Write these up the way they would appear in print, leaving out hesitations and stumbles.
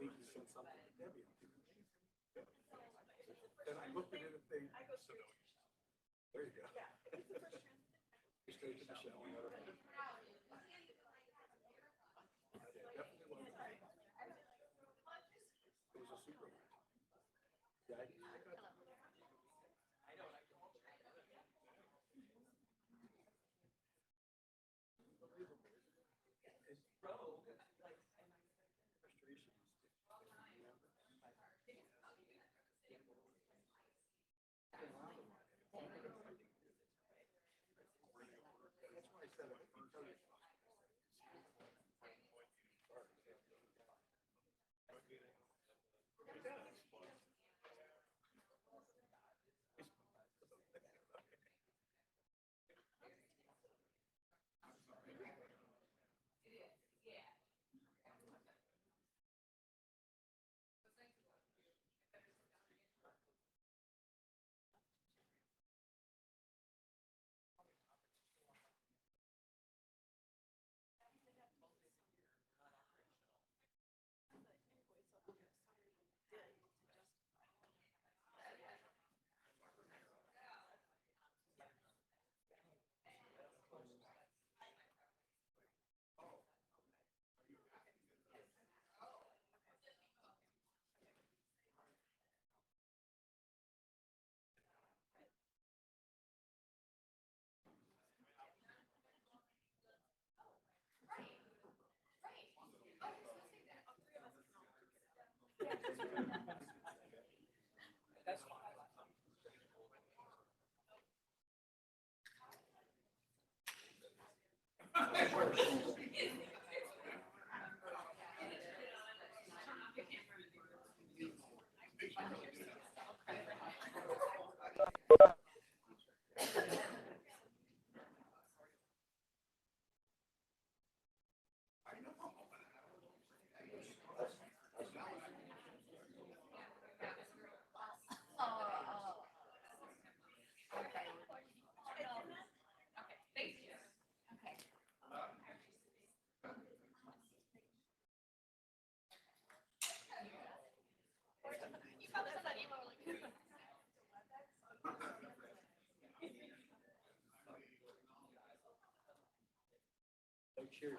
think he sent something to Debbie. And I looked at it and think, there you go. You're straight to the show. Definitely one. It was a super one. Yeah, I got That's fine. Cheers.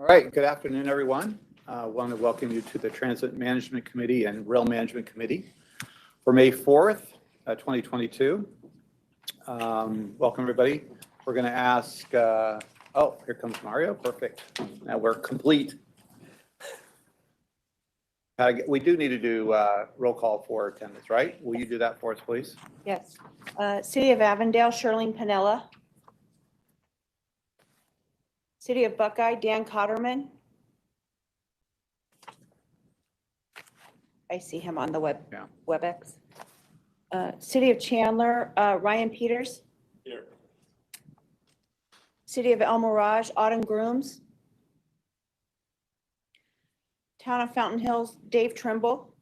All right, good afternoon, everyone. I want to welcome you to the Transit Management Committee and Rail Management Committee for May 4th, 2022. Welcome, everybody. We're going to ask, oh, here comes Mario. Perfect. Now we're complete. We do need to do roll call for attendance, right? Will you do that for us, please? Yes. City of Avondale, Shirlene Pinella. City of Buckeye, Dan Cotterman. I see him on the WebEx. City of Chandler, Ryan Peters. Here. City of El Mirage, Autumn Grooms. Town of Fountain Hills, Dave Trimble.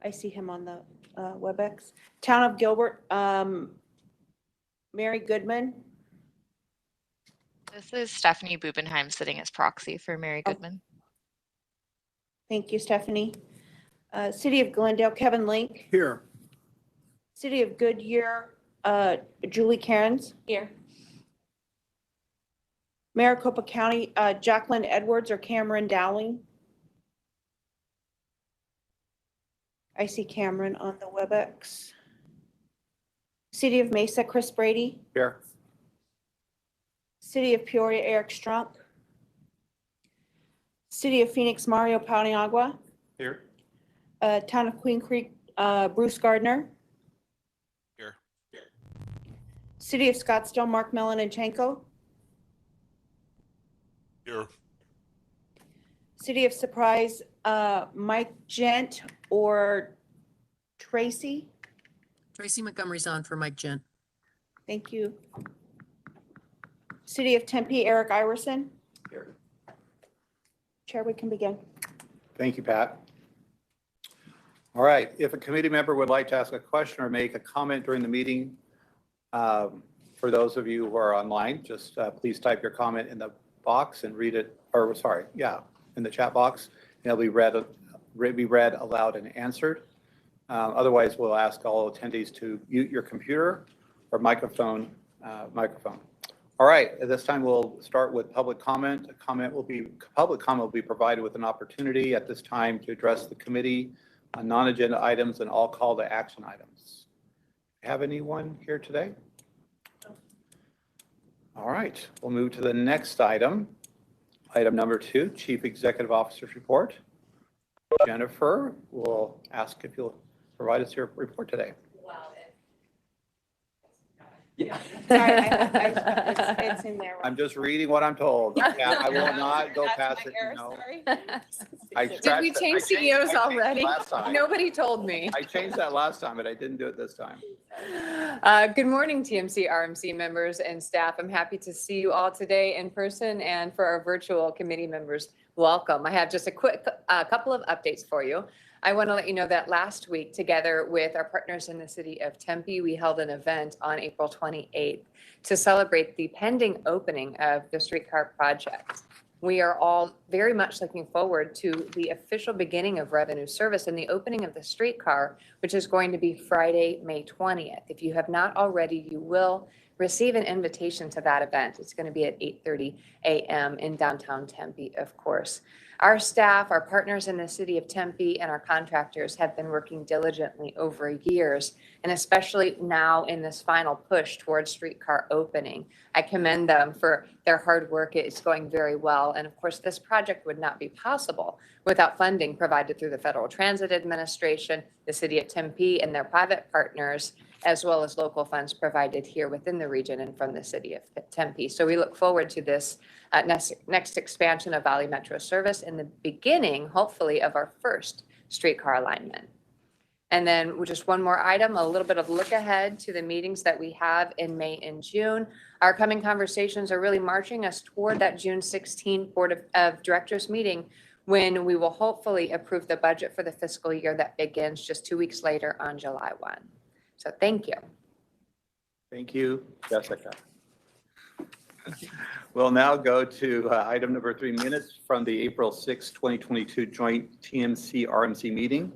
I see him on the WebEx. Town of Gilbert, Mary Goodman. This is Stephanie Bubenheim sitting as proxy for Mary Goodman. Thank you, Stephanie. City of Glendale, Kevin Link. Here. City of Goodyear, Julie Cairns. Here. Maricopa County, Jacqueline Edwards or Cameron Dowling. I see Cameron on the WebEx. City of Mesa, Chris Brady. Here. City of Peoria, Eric Strunk. City of Phoenix, Mario Paniagua. Here. Town of Queen Creek, Bruce Gardner. Here. City of Scottsdale, Mark Melanchenko. Here. City of Surprise, Mike Gent or Tracy. Tracy Montgomery's on for Mike Gent. Thank you. City of Tempe, Eric Iverson. Here. Chair, we can begin. Thank you, Pat. All right, if a committee member would like to ask a question or make a comment during the meeting, for those of you who are online, just please type your comment in the box and read it, or sorry, yeah, in the chat box. And it'll be read aloud and answered. Otherwise, we'll ask all attendees to mute your computer or microphone. All right, at this time, we'll start with public comment. Public comment will be provided with an opportunity at this time to address the committee on non-agenda items and all call to action items. Have anyone here today? All right, we'll move to the next item. Item number 2, Chief Executive Officer's report. Jennifer, will ask if you'll provide us your report today. Yeah. Sorry, it's in there. I'm just reading what I'm told. I will not go That's past my it, error, no. sorry. Did we change CEOs already? Nobody told me. I changed that last time, but I didn't do it this time. Good morning, TMC, RMC members and staff. I'm happy to see you all today in person, and for our virtual committee members, welcome. I have just a quick couple of updates for you. I want to let you know that last week, together with our partners in the city of Tempe, we held an event on April 28th to celebrate the pending opening of the streetcar project. We are all very much looking forward to the official beginning of revenue service and the opening of the streetcar, which is going to be Friday, May 20th. If you have not already, you will receive an invitation to that event. It's going to be at 8:30 a.m. in downtown Tempe, of course. Our staff, our partners in the city of Tempe, and our contractors have been working diligently over years, and especially now in this final push towards streetcar opening. I commend them for their hard work. It's going very well. And of course, this project would not be possible without funding provided through the Federal Transit Administration, the city of Tempe, and their private partners, as well as local funds provided here within the region and from the city of Tempe. So we look forward to this next expansion of Valley Metro service in the beginning, hopefully, of our first streetcar alignment. And then just one more item, a little bit of look ahead to the meetings that we have in May and June. Our coming conversations are really marching us toward that June 16th Board of Directors meeting, when we will hopefully approve the budget for the fiscal year that begins just 2 weeks later on July 1. So thank you. Thank you, Jessica. We'll now go to item number 3, minutes from the April 6, 2022 joint TMC RMC meeting.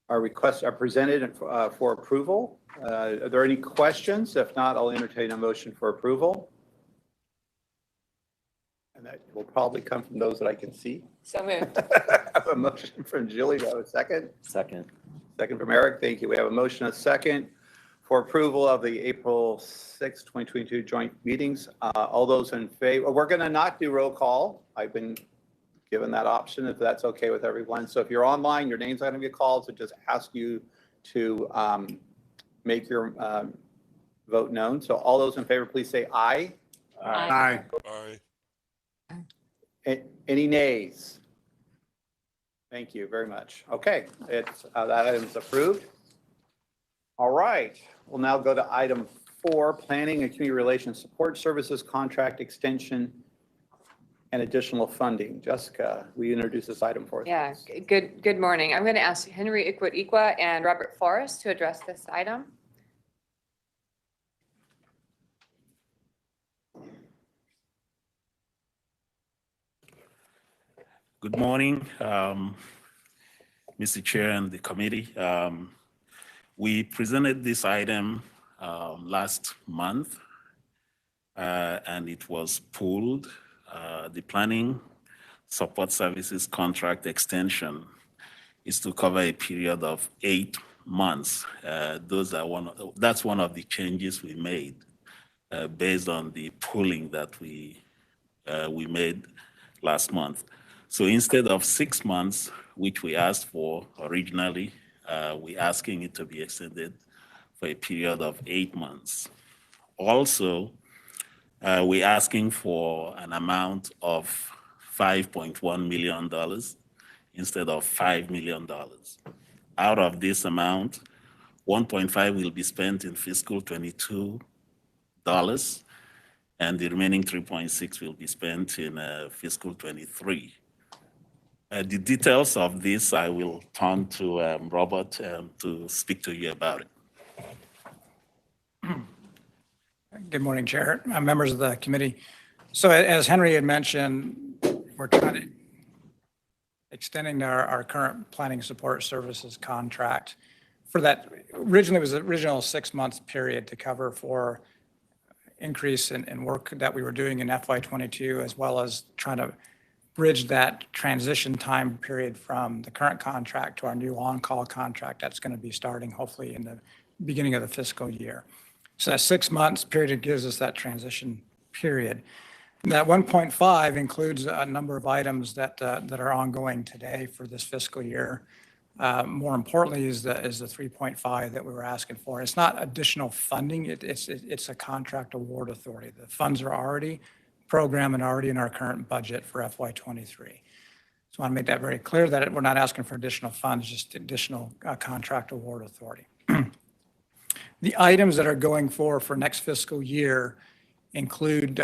Our requests are presented for approval. Are there any questions? If not, I'll entertain a motion for approval. And that will probably come from those that I can see. So moved. I have a motion from Julie. Do I have a second? Second. Second from Eric. Thank you. We have a motion, a second, for approval of the April 6, 2022 joint meetings. All those in favor, we're going to not do roll call. I've been given that option, if that's okay with everyone. So if you're online, your name's not going to be called, so just ask you to make your vote known. So all those in favor, please say aye. Aye. Any nays? Thank you very much. Okay, it's that item is approved. All right, we'll now go to item 4, planning and community relations support services contract extension and additional funding. Jessica, will you introduce this item for us? Yeah, good morning. I'm going to ask Henry Ikwit-Ikwa and Robert Forrest to address this item. Good morning, Mr. Chair and the committee. We presented this item last month and it was pulled. The planning support services contract extension is to cover a period of 8 months. That's one of the changes we made based on the pooling that we made last month. So instead of 6 months, which we asked for originally, we're asking it to be extended for a period of 8 months. Also, we're asking for an amount of $5.1 million instead of $5 million. Out of this amount, 1.5 will be spent in fiscal 22 and the remaining 3.6 will be spent in fiscal 23. The details of this, I will turn to Robert to speak to you about it. Good morning, Chair, members of the committee. So as Henry had mentioned, we're trying to extending our current planning support services contract for that. Originally, it was the original 6 months period to cover for increase in work that we were doing in FY22, as well as trying to bridge that transition time period from the current contract to our new on-call contract that's going to be starting hopefully in the beginning of the fiscal year. So that 6 months period gives us that transition period. And that 1.5 includes a number of items that are ongoing today for this fiscal year. More importantly is the 3.5 that we were asking for. It's not additional funding. It's a contract award authority. The funds are already programmed and already in our current budget for FY23. So I want to make that very clear that we're not asking for additional funds, just additional contract award authority. The items that are going for next fiscal year include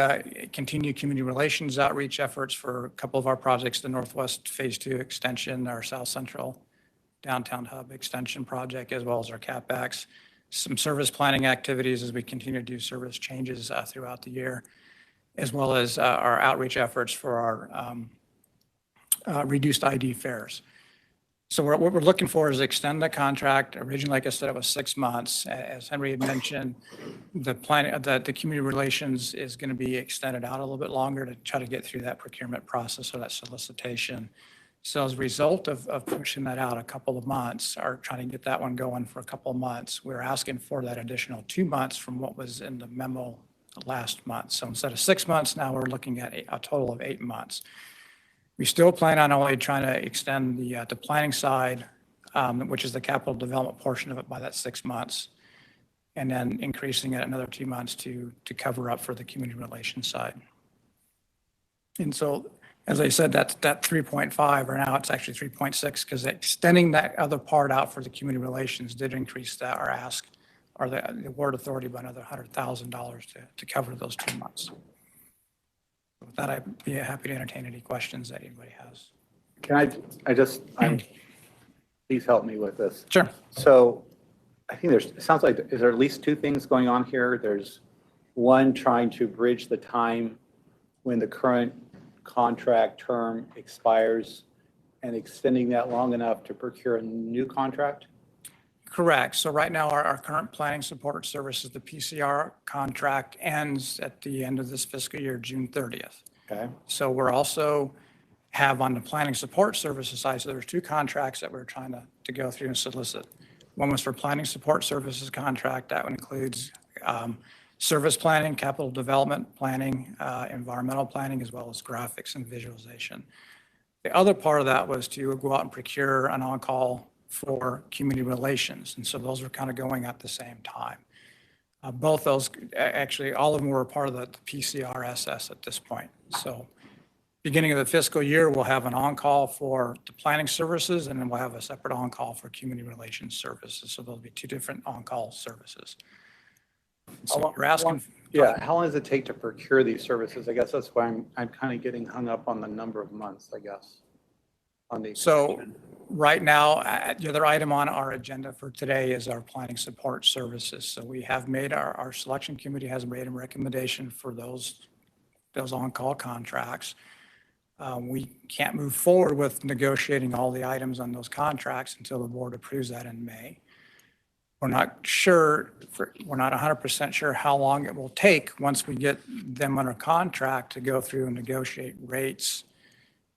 continued community relations outreach efforts for a couple of our projects, the Northwest Phase 2 extension, our South Central Downtown Hub extension project, as well as our CapEx, some service planning activities as we continue to do service changes throughout the year, as well as our outreach efforts for our reduced ID fares. So what we're looking for is extend the contract. Originally, like I said, it was 6 months. As Henry had mentioned, the plan, the community relations is going to be extended out a little bit longer to try to get through that procurement process or that solicitation. So as a result of pushing that out a couple of months, or trying to get that one going for a couple of months, we're asking for that additional 2 months from what was in the memo last month. So instead of 6 months, now we're looking at a total of 8 months. We still plan on only trying to extend the planning side, which is the capital development portion of it, by that 6 months, and then increasing it another 2 months to cover up for the community relations side. And so, as I said, that 3.5, or now it's actually 3.6, because extending that other part out for the community relations did increase that, our ask, or the award authority by another $100,000 to cover those 2 months. With that, I'd be happy to entertain any questions that anybody has. Can please help me with this. Sure. So I think it sounds like, is there at least two things going on here? There's one, trying to bridge the time when the current contract term expires and extending that long enough to procure a new contract? Correct. So right now, our current planning support services, the PCR contract ends at the end of this fiscal year, June 30th. Okay. So we're also have on the planning support services side, so there's 2 contracts that we're trying to go through and solicit. One was for planning support services contract. That one includes service planning, capital development planning, environmental planning, as well as graphics and visualization. The other part of that was to go out and procure an on-call for community relations. And so those were kind of going at the same time. Both those, actually, all of them were a part of the PCRSS at this point. So beginning of the fiscal year, we'll have an on-call for the planning services, and then we'll have a separate on-call for community relations services. So there'll be 2 different on-call services. So you're asking. Yeah, how long does it take to procure these services? I guess that's why I'm kind of getting hung up on the number of months, I guess, on the. So right now, the other item on our agenda for today is our planning support services. So we have made, our selection committee has made a recommendation for those on-call contracts. We can't move forward with negotiating all the items on those contracts until the board approves that in May. We're not 100% sure how long it will take once we get them under contract to go through and negotiate rates.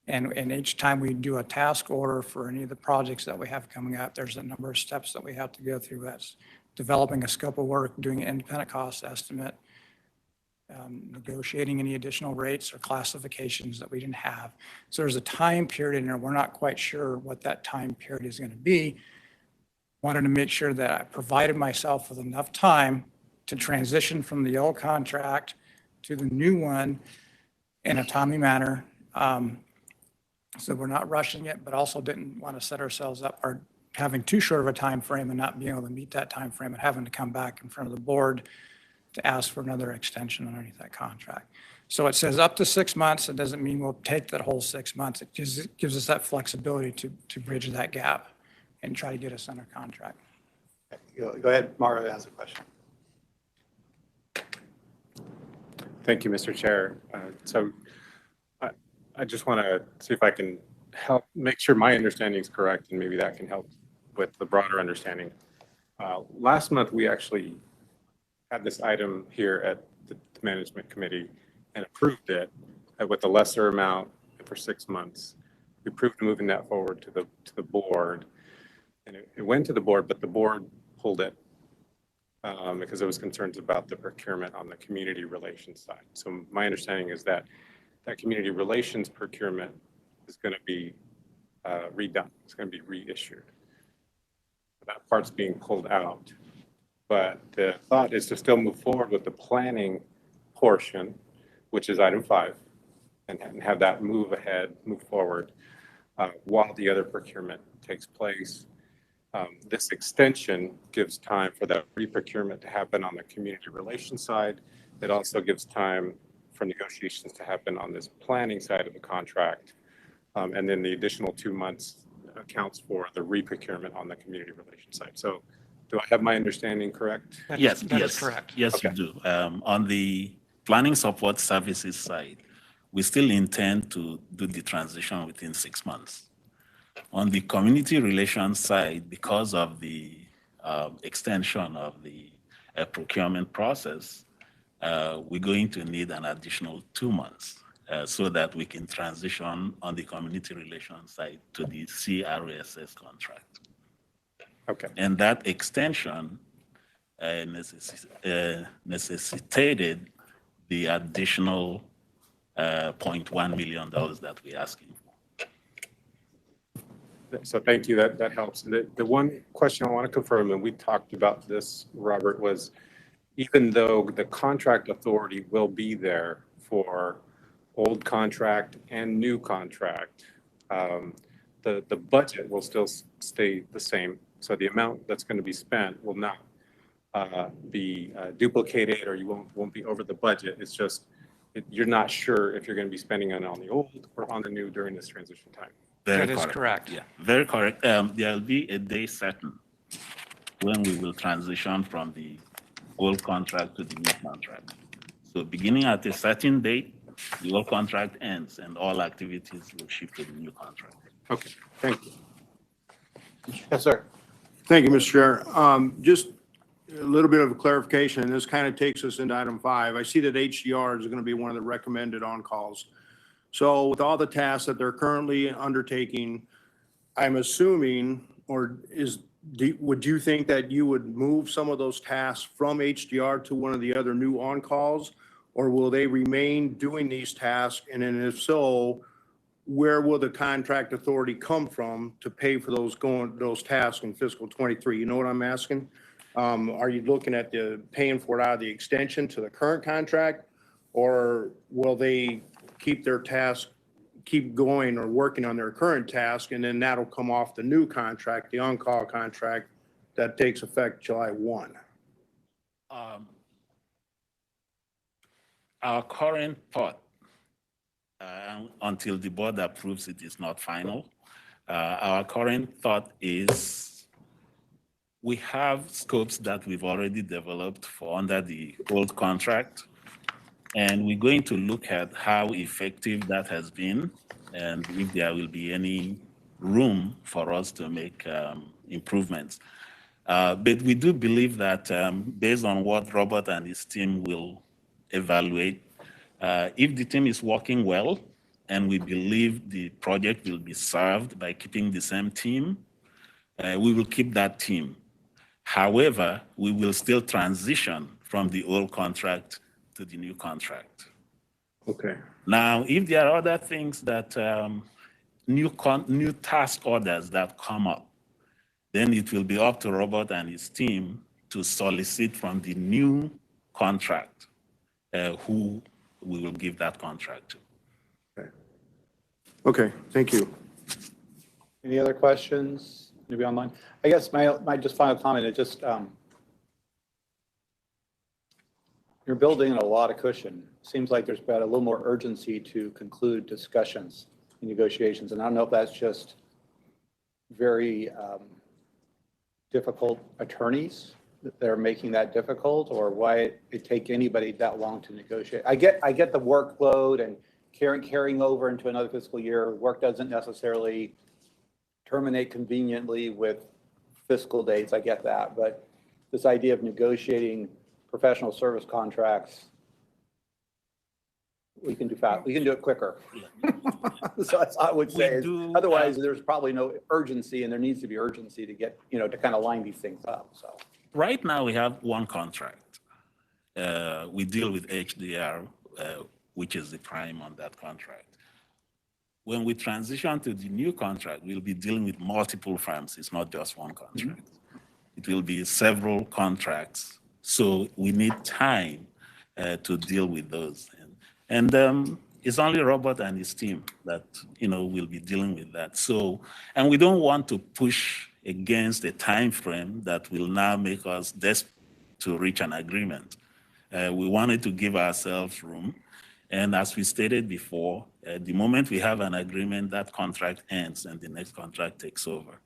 And each time we do a task order for any of the projects that we have coming up, there's a number of steps that we have to go through. That's developing a scope of work, doing an independent cost estimate, negotiating any additional rates or classifications that we didn't have. So there's a time period in there. We're not quite sure what that time period is going to be. Wanted to make sure that I provided myself with enough time to transition from the old contract to the new one in a timely manner. So we're not rushing it, but also didn't want to set ourselves up or having too short of a time frame and not being able to meet that time frame and having to come back in front of the board to ask for another extension underneath that contract. So it says up to 6 months. It doesn't mean we'll take that whole 6 months. It gives us that flexibility to bridge that gap and try to get us under contract. Go ahead, Mario has a question. Thank you, Mr. Chair. So I just want to see if I can help make sure my understanding is correct, and maybe that can help with the broader understanding. Last month, we actually had this item here at the management committee and approved it with a lesser amount for 6 months. We approved moving that forward to the board, and it went to the board, but the board pulled it because there was concerns about the procurement on the community relations side. So my understanding is that community relations procurement is going to be redone. It's going to be reissued. That part's being pulled out. But the thought is to still move forward with the planning portion, which is item 5, and have that move forward while the other procurement takes place. This extension gives time for that re-procurement to happen on the community relations side. It also gives time for negotiations to happen on this planning side of the contract. And then the additional 2 months accounts for the re-procurement on the community relations side. So do I have my understanding correct? Yes, That yes, is correct. yes, Okay. you do. On the planning support services side, we still intend to do the transition within 6 months. On the community relations side, because of the extension of the procurement process, we're going to need an additional 2 months so that we can transition on the community relations side to the CRSS contract. Okay. And that extension necessitated the additional $0.1 million that we're asking for. So thank you, that helps. The one question I want to confirm, and we talked about this, Robert, was even though the contract authority will be there for old contract and new contract, the budget will still stay the same. So the amount that's going to be spent will not be duplicated, or you won't be over the budget. It's just you're not sure if you're going to be spending it on the old or on the new during this transition time. That is correct. Yeah, very correct. There'll be a day certain when we will transition from the old contract to the new contract. So beginning at a certain date, the old contract ends and all activities will shift to the new contract. Okay, thank you. Yes, sir. Thank you, Mr. Chair. Just a little bit of a clarification, and this kind of takes us into item 5. I see that HDR is going to be one of the recommended on-calls. So with all the tasks that they're currently undertaking, I'm assuming, would you think that you would move some of those tasks from HDR to one of the other new on-calls? Or will they remain doing these tasks? And then if so, where will the contract authority come from to pay for those tasks in fiscal 23? You know what I'm asking? Are you looking at paying for it out of the extension to the current contract? Or will they keep their task, keep going or working on their current task, and then that'll come off the new contract, the on-call contract that takes effect July 1? Our current thought, until the board approves it, is not final. Our current thought is we have scopes that we've already developed for under the old contract, and we're going to look at how effective that has been and if there will be any room for us to make improvements. But we do believe that based on what Robert and his team will evaluate, if the team is working well and we believe the project will be served by keeping the same team, we will keep that team. However, we will still transition from the old contract to the new contract. Okay. Now, if there are other things that, new task orders that come up, then it will be up to Robert and his team to solicit from the new contract who we will give that contract to. Okay, thank you. Any other questions? Maybe online? I guess my just final comment, it just, you're building in a lot of cushion. Seems like there's been a little more urgency to conclude discussions and negotiations. And I don't know if that's just very difficult attorneys that they're making that difficult, or why it take anybody that long to negotiate. I get the workload and carrying over into another fiscal year. Work doesn't necessarily terminate conveniently with fiscal dates. I get that, but this idea of negotiating professional service contracts, we can do fast. We can do it quicker. So that's, I would say, otherwise there's probably no urgency, and there needs to be urgency to get, to kind of line these things up. So right now we have one contract. We deal with HDR, which is the prime on that contract. When we transition to the new contract, we'll be dealing with multiple firms. It's not just one contract. It will be several contracts. So we need time to deal with those. And it's only Robert and his team that, will be dealing with that. So, and we don't want to push against a time frame that will now make us desperate to reach an agreement. We wanted to give ourselves room. And as we stated before, the moment we have an agreement, that contract ends and the next contract takes over.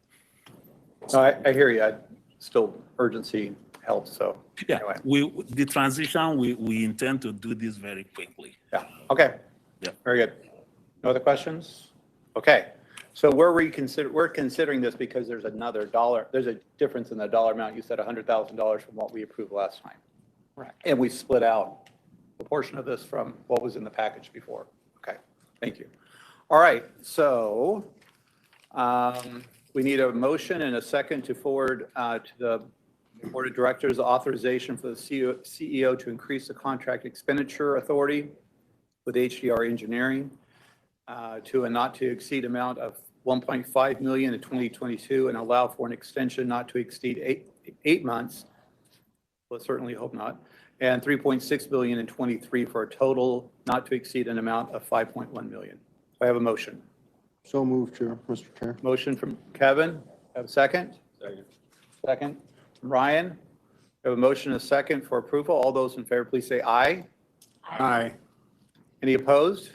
no, I hear you. Still urgency helps. So Yeah, anyway. the transition, we intend to do this very quickly. Yeah. Okay. Yeah. Very good. No other questions? Okay. So we're considering this because there's there's a difference in the dollar amount. You said $100,000 from what we approved last time. Correct. And we split out a portion of this from what was in the package before. Okay, thank you. All right, so we need a motion and a second to forward to the Board of Directors authorization for the CEO to increase the contract expenditure authority with HDR Engineering to a not to exceed amount of 1.5 million in 2022 and allow for an extension not to exceed eight months. Well, certainly hope not. And 3.6 billion in 23 for a total not to exceed an amount of 5.1 million. I have a motion. So moved, Chair, Mr. Chair. Motion from Kevin. Have a second? Second. Second. From Ryan. We have a motion and a second for approval. All those in favor, please say aye. Aye. Any opposed?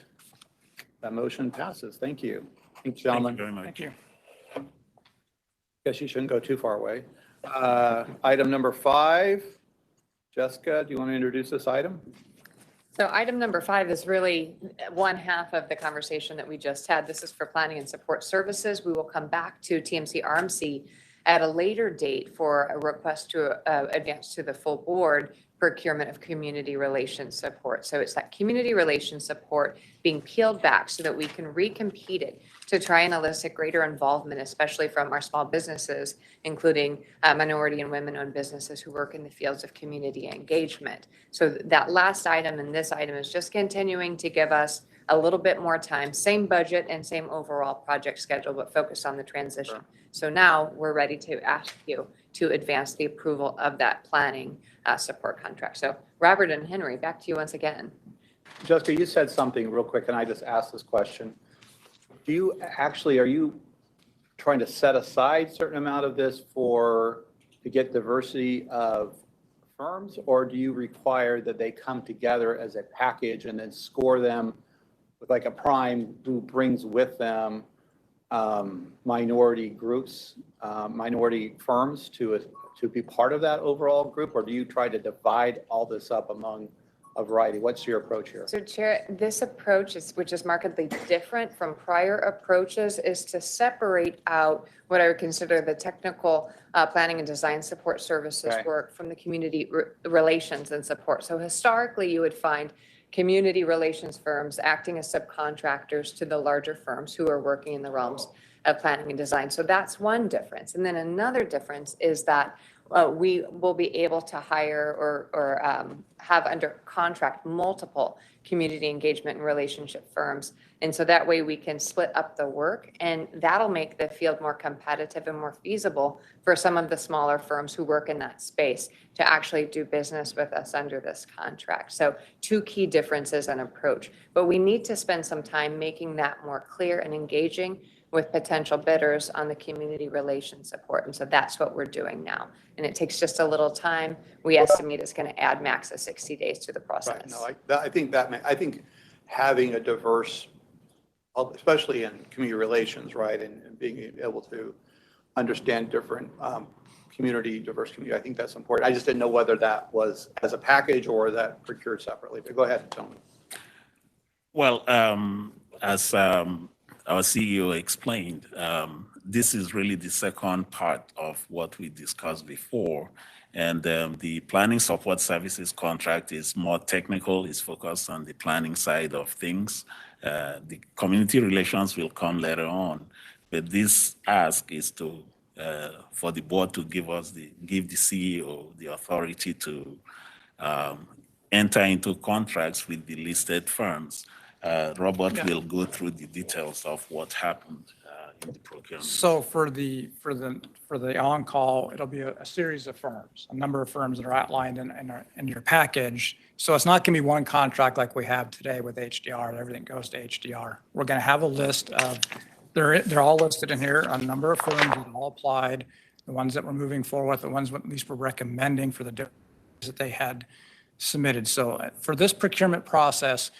That motion passes. Thank you. Thanks, Thank you gentlemen. very much. Thank you. Guess you shouldn't go too far away. Item number 5. Jessica, do you want to introduce this item? So item number 5 is really one half of the conversation that we just had. This is for planning and support services. We will come back to TMC RMC at a later date for a request to advance to the full board procurement of community relations support. So it's that community relations support being peeled back so that we can recompete it to try and elicit greater involvement, especially from our small businesses, including minority and women-owned businesses who work in the fields of community engagement. So that last item and this item is just continuing to give us a little bit more time, same budget and same overall project schedule, but focus on the transition. So now we're ready to ask you to advance the approval of that planning support contract. So Robert and Henry, back to you once again. Jessica, you said something real quick, and I just asked this question. Are you trying to set aside a certain amount of this to get diversity of firms, or do you require that they come together as a package and then score them with like a prime who brings with them minority groups, minority firms to be part of that overall group, or do you try to divide all this up among a variety? What's your approach here? So Chair, this approach which is markedly different from prior approaches, is to separate out what I would consider the technical planning and design support services Okay. work from the community relations and support. So historically, you would find community relations firms acting as subcontractors to the larger firms who are working in the realms of planning and design. So that's one difference. And then another difference is that we will be able to hire or have under contract multiple community engagement and relationship firms. And so that way we can split up the work, and that'll make the field more competitive and more feasible for some of the smaller firms who work in that space to actually do business with us under this contract. So 2 key differences in approach, but we need to spend some time making that more clear and engaging with potential bidders on the community relations support. And so that's what we're doing now. And it takes just a little time. We estimate it's going to add max of 60 days to the process. Right. No, I think having a diverse, especially in community relations, right, and being able to understand different diverse community, I think that's important. I just didn't know whether that was as a package or that procured separately. But go ahead, tell me. Well, as our CEO explained, this is really the second part of what we discussed before. And the planning support services contract is more technical. It's focused on the planning side of things. The community relations will come later on. But this ask is for the board to give the CEO the authority to enter into contracts with the listed firms. Robert will go through the details of what happened in the procurement. So for the on-call, it'll be a series of firms, a number of firms that are outlined in your package. So it's not going to be one contract like we have today with HDR, and everything goes to HDR. We're going to have a list of, they're all listed in here, a number of firms that all applied, the ones that we're moving forward with, the ones at least we're recommending for the different that they had submitted. So for this procurement process,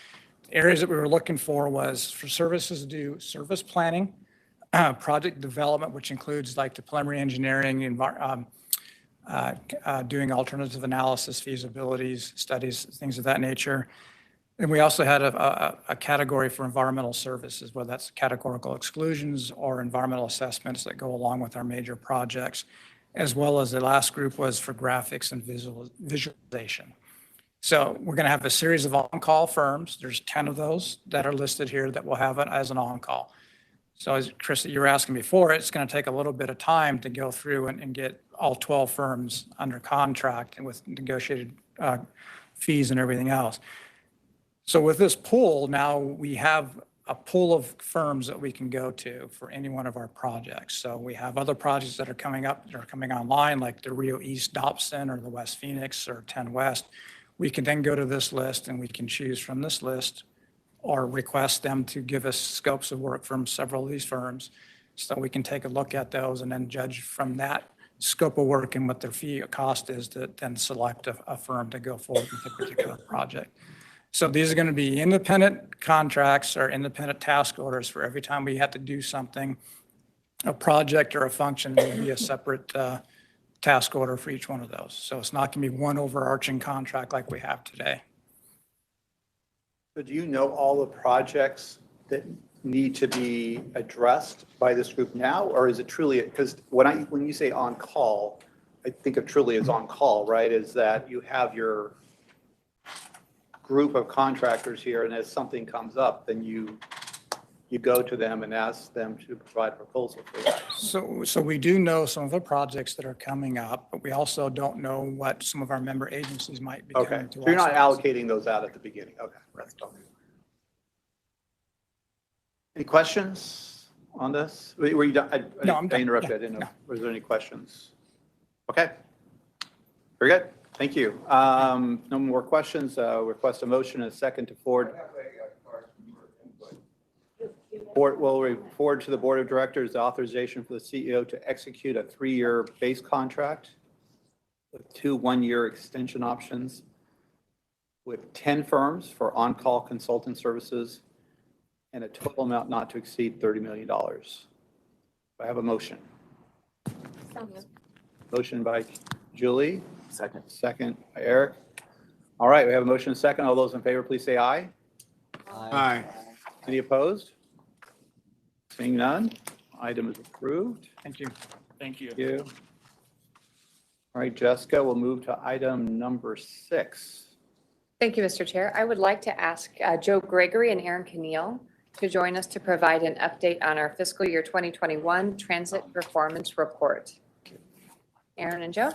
areas that we were looking for was for services to do service planning, project development, which includes like the preliminary engineering, doing alternative analysis, feasibilities, studies, things of that nature. And we also had a category for environmental services, whether that's categorical exclusions or environmental assessments that go along with our major projects, as well as the last group was for graphics and visualization. So we're going to have a series of on-call firms. There's 10 of those that are listed here that will have it as an on-call. So as Chris, you were asking before, it's going to take a little bit of time to go through and get all 12 firms under contract and with negotiated fees and everything else. So with this pool, now we have a pool of firms that we can go to for any one of our projects. So we have other projects that are coming up, that are coming online, like the Rio East Dobson or the West Phoenix or 10 West. We can then go to this list and we can choose from this list or request them to give us scopes of work from several of these firms. So we can take a look at those and then judge from that scope of work and what their fee cost is to then select a firm to go forward with a particular project. So these are going to be independent contracts or independent task orders for every time we have to do something, a project or a function, there will be a separate task order for each one of those. So it's not going to be one overarching contract like we have today. So do you know all the projects that need to be addressed by this group now? Or is it truly, because when you say on call, I think of truly as on call, right? Is that you have your group of contractors here, and as something comes up, then you go to them and ask them to provide a proposal for that. So we do know some of the projects that are coming up, but we also don't know what some of our member agencies might be Okay, coming to so us. you're not allocating those out at the beginning. Okay. That's okay. Any questions on this? Were you done? No, I'm done. I interrupted. Yeah, I didn't know. no. Was there any questions? Okay. Very good. Thank you. No more questions. Request a motion and a second to forward. Board will forward to the Board of Directors the authorization for the CEO to execute a 3-year base contract with 2 one-year extension options with 10 firms for on-call consultant services and a total amount not to exceed $30 million. I have a motion. Motion by Julie. Second by Eric. All right, we have a motion and a second. All those in favor, please say aye. Aye. Any opposed? Seeing none, item is approved. Thank you. Thank you. Thank you. All right, Jessica, we'll move to item number 6. Thank you, Mr. Chair. I would like to ask Joe Gregory and Aaron Keneal to join us to provide an update on our fiscal year 2021 transit performance report. Aaron and Joe?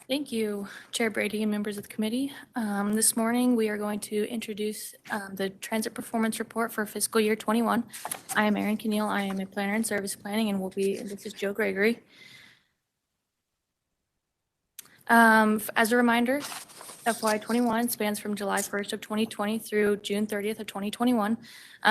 Thank you, Chair Brady and members of the committee. This morning, we are going to introduce the transit performance report for fiscal year 21. I am Erin Keneal. I am a planner in service planning, and this is Joe Gregory. As a reminder, FY21 spans from July 1st of 2020 through June 30th of 2021.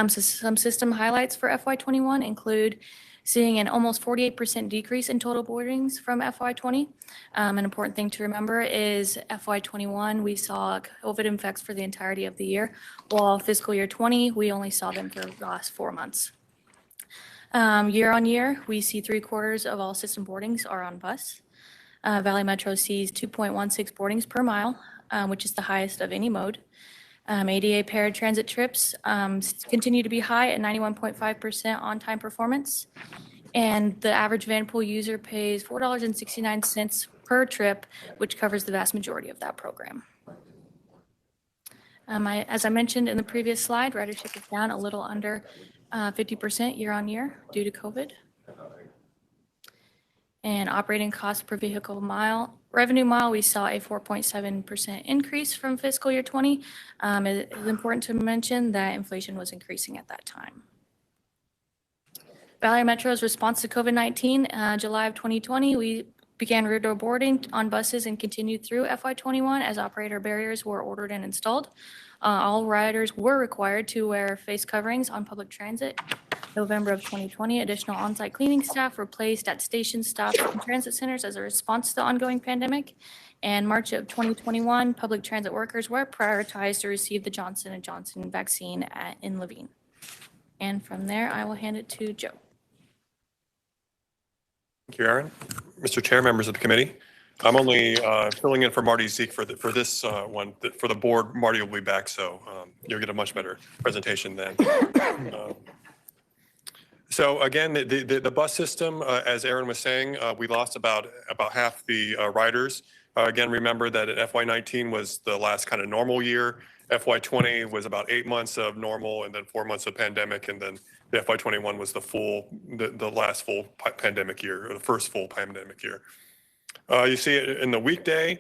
So some system highlights for FY21 include seeing an almost 48% decrease in total boardings from FY20. An important thing to remember is FY21, we saw COVID infects for the entirety of the year, while fiscal year 20, we only saw them for the last 4 months. Year on year, we see 3/4 of all system boardings are on bus. Valley Metro sees 2.16 boardings per mile, which is the highest of any mode. ADA paratransit trips continue to be high at 91.5% on-time performance. And the average Vanpool user pays $4.69 per trip, which covers the vast majority of that program. As I mentioned in the previous slide, ridership is down a little under 50% year on year due to COVID. And operating cost per vehicle mile, revenue mile, we saw a 4.7% increase from fiscal year 20. It is important to mention that inflation was increasing at that time. Valley Metro's response to COVID-19, July of 2020, we began rear door boarding on buses and continued through FY21 as operator barriers were ordered and installed. All riders were required to wear face coverings on public transit. November of 2020, additional on-site cleaning staff were placed at station stops and transit centers as a response to the ongoing pandemic. And March of 2021, public transit workers were prioritized to receive the Johnson & Johnson vaccine in Levine. And from there, I will hand it to Joe. Thank you, Aaron. Mr. Chair, members of the committee, I'm only filling in for Marty Zeke for this one. For the board, Marty will be back, so you'll get a much better presentation then. So again, the bus system, as Aaron was saying, we lost about half the riders. Again, remember that FY19 was the last kind of normal year. FY20 was about 8 months of normal and then 4 months of pandemic, and then the FY21 was the last full pandemic year, or the first full pandemic year. You see it in the weekday.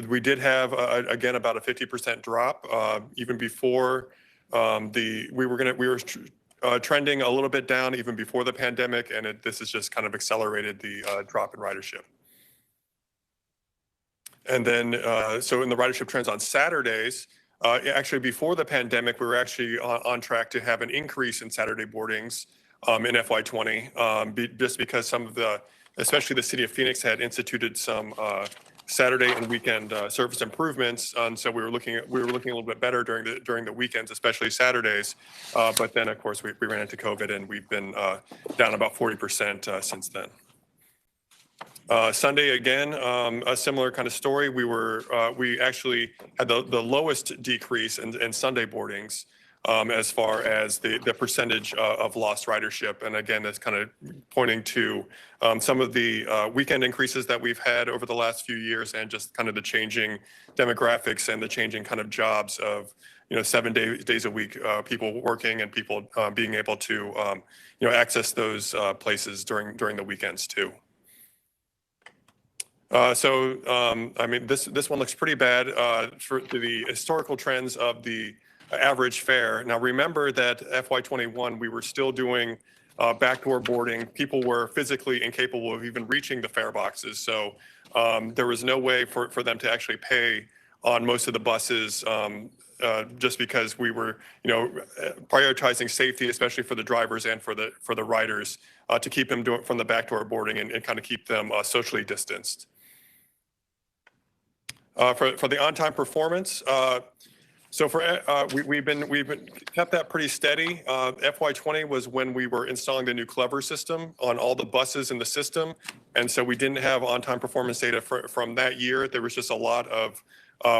We did have again about a 50% drop, even before we were trending a little bit down even before the pandemic, and this has just kind of accelerated the drop in ridership. And then, so in the ridership trends on Saturdays, actually before the pandemic, we were actually on track to have an increase in Saturday boardings in FY20, just because especially the city of Phoenix had instituted some Saturday and weekend service improvements. And so we were looking a little bit better during the weekends, especially Saturdays. But then of course we ran into COVID, and we've been down about 40% since then. Sunday again, a similar kind of story. We actually had the lowest decrease in Sunday boardings as far as the percentage of lost ridership. And again, that's kind of pointing to some of the weekend increases that we've had over the last few years, and just kind of the changing demographics and the changing kind of jobs of 7 days a week, people working and people being able to access those places during the weekends too. I mean, this one looks pretty bad for the historical trends of the average fare. Now, remember that FY21, we were still doing backdoor boarding. People were physically incapable of even reaching the fare boxes. So there was no way for them to actually pay on most of the buses, just because we were, prioritizing safety, especially for the drivers and for the riders, to keep them from the backdoor boarding and kind of keep them socially distanced. For the on-time performance, so we've kept that pretty steady. FY20 was when we were installing the new Clever system on all the buses in the system, and so we didn't have on-time performance data from that year. There was just a lot of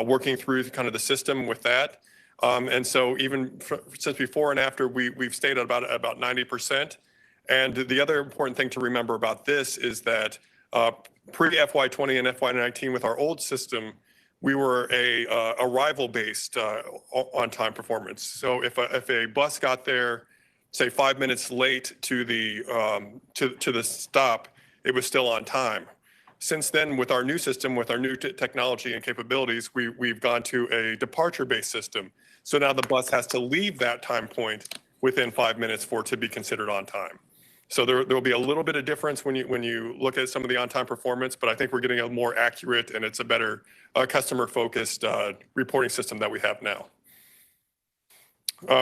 working through kind of the system with that, and so even since before and after, we've stayed at about 90%. And the other important thing to remember about this is that pre-FY20 and FY19 with our old system, we were a arrival-based on-time performance. So if a bus got there, say 5 minutes late to the stop, it was still on time. Since then, with our new system, with our new technology and capabilities, we've gone to a departure-based system. So now the bus has to leave that time point within 5 minutes for it to be considered on time. So there will be a little bit of difference when you look at some of the on-time performance, but I think we're getting a more accurate, and it's a better customer-focused reporting system that we have now.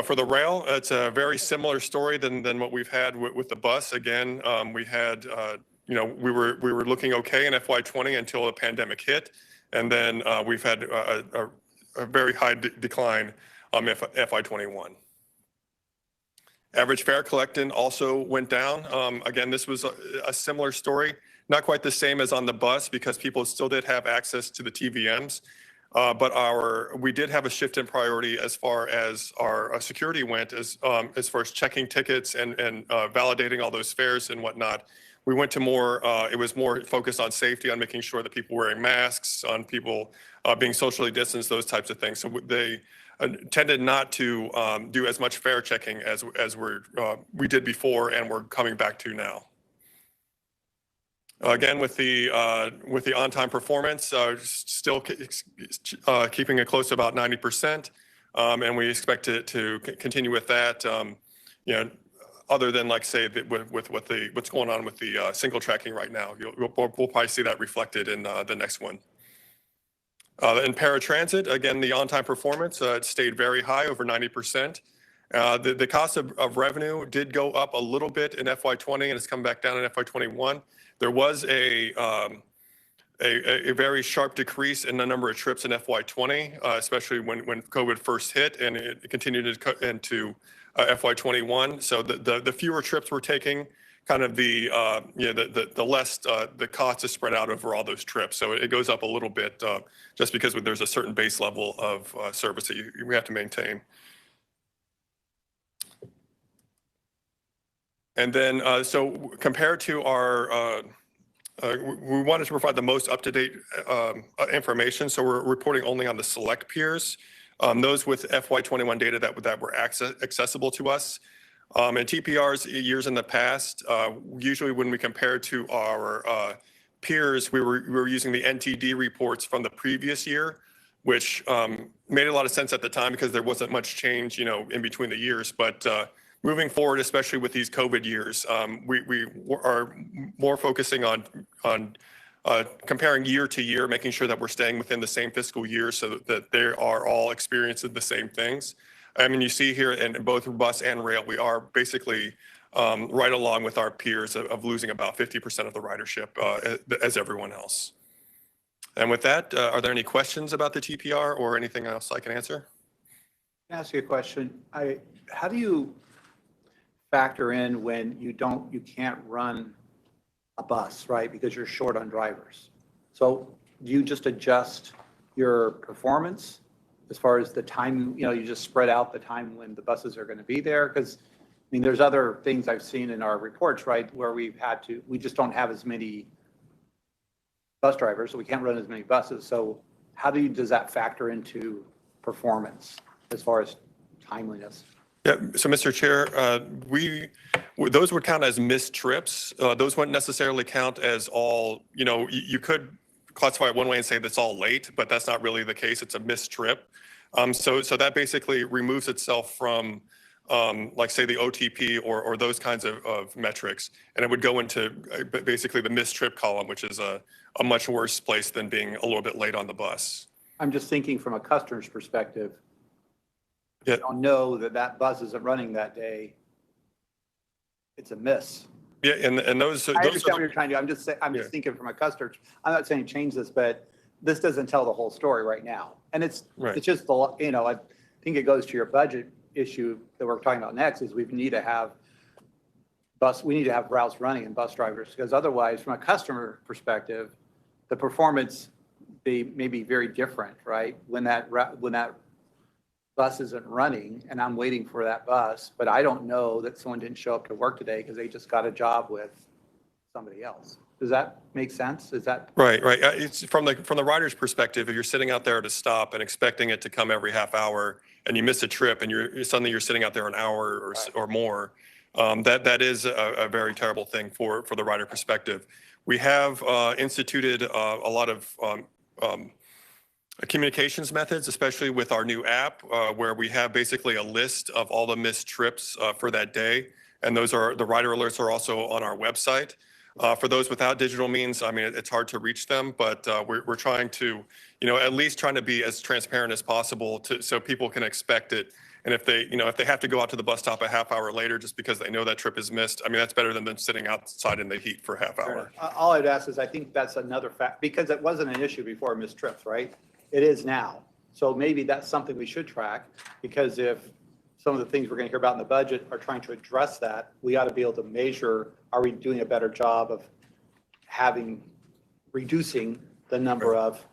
For the rail, it's a very similar story than what we've had with the bus. Again, we had, we were looking okay in FY20 until the pandemic hit, and then we've had a very high decline FY21. Average fare collected also went down. Again, this was a similar story, not quite the same as on the bus because people still did have access to the TVMs, but we did have a shift in priority as far as our security went, as far as checking tickets and validating all those fares and whatnot. We went to it was more focused on safety, on making sure that people wearing masks, on people being socially distanced, those types of things. So they tended not to do as much fare checking as we did before, and we're coming back to now. Again, with the on-time performance, still keeping it close to about 90%, and we expect it to continue with that. Other than like say with what's going on with the single tracking right now, we'll probably see that reflected in the next one. In Paratransit, again, the on-time performance stayed very high, over 90%. The cost of revenue did go up a little bit in FY20, and it's come back down in FY21. There was a very sharp decrease in the number of trips in FY20, especially when COVID first hit, and it continued into FY21. So the fewer trips we're taking kind of the less the cost is spread out over all those trips. So it goes up a little bit just because there's a certain base level of service that we have to maintain. And then, so compared to our, we wanted to provide the most up-to-date information. So we're reporting only on the select peers, those with FY21 data that were accessible to us. And TPRs years in the past, usually when we compare to our peers, we were using the NTD reports from the previous year, which made a lot of sense at the time because there wasn't much change, in between the years. But moving forward, especially with these COVID years, we are more focusing on comparing year to year, making sure that we're staying within the same fiscal year so that they are all experiencing the same things. I mean, you see here in both bus and rail, we are basically right along with our peers of losing about 50% of the ridership as everyone else. And with that, are there any questions about the TPR or anything else I can answer? Can I ask you a question? How do you factor in when you can't run a bus, right? Because you're short on drivers. So do you just adjust your performance as far as the time, you just spread out the time when the buses are going to be there? Because I mean, there's other things I've seen in our reports, right, where we just don't have as many bus drivers, so we can't run as many buses. So how does that factor into performance as far as timeliness? Yeah, so Mr. Chair, those would count as missed trips. Those wouldn't necessarily count as all, you could classify it one way and say that's all late, but that's not really the case. It's a missed trip. So that basically removes itself from, like say the OTP or those kinds of metrics, and it would go into basically the missed trip column, which is a much worse place than being a little bit late on the bus. I'm just thinking from a customer's perspective. Yeah. You don't know that bus isn't running that day. It's a miss. Yeah, and those. I understand what you're trying to do. I'm just thinking from a customer. I'm not saying change this, but this doesn't tell the whole story right now. And it's just I think it goes to your budget issue that we're talking about next. Is we need to have routes running and bus drivers, because otherwise, from a customer perspective, the performance may be very different, right? When that bus isn't running and I'm waiting for that bus, but I don't know that someone didn't show up to work today because they just got a job with somebody else. Does that make sense? Is that right? It's from the rider's perspective. If you're sitting out there at a stop and expecting it to come every half hour, and you miss a trip, and you're sitting out there an hour or more, that is a very terrible thing for the rider perspective. We have instituted a lot of communications methods, especially with our new app, where we have basically a list of all the missed trips for that day. And the rider alerts are also on our website. For those without digital means, I mean, it's hard to reach them, but we're trying to, at least trying to be as transparent as possible so people can expect it. And if they have to go out to the bus stop a half hour later just because they know that trip is missed, I mean, that's better than them sitting outside in the heat for a half hour. All I'd ask is, I think that's another fact, because it wasn't an issue before, missed trips, right? It is now. So maybe that's something we should track, because if some of the things we're going to hear about in the budget are trying to address that, we ought to be able to measure, are we doing a better job of reducing the number of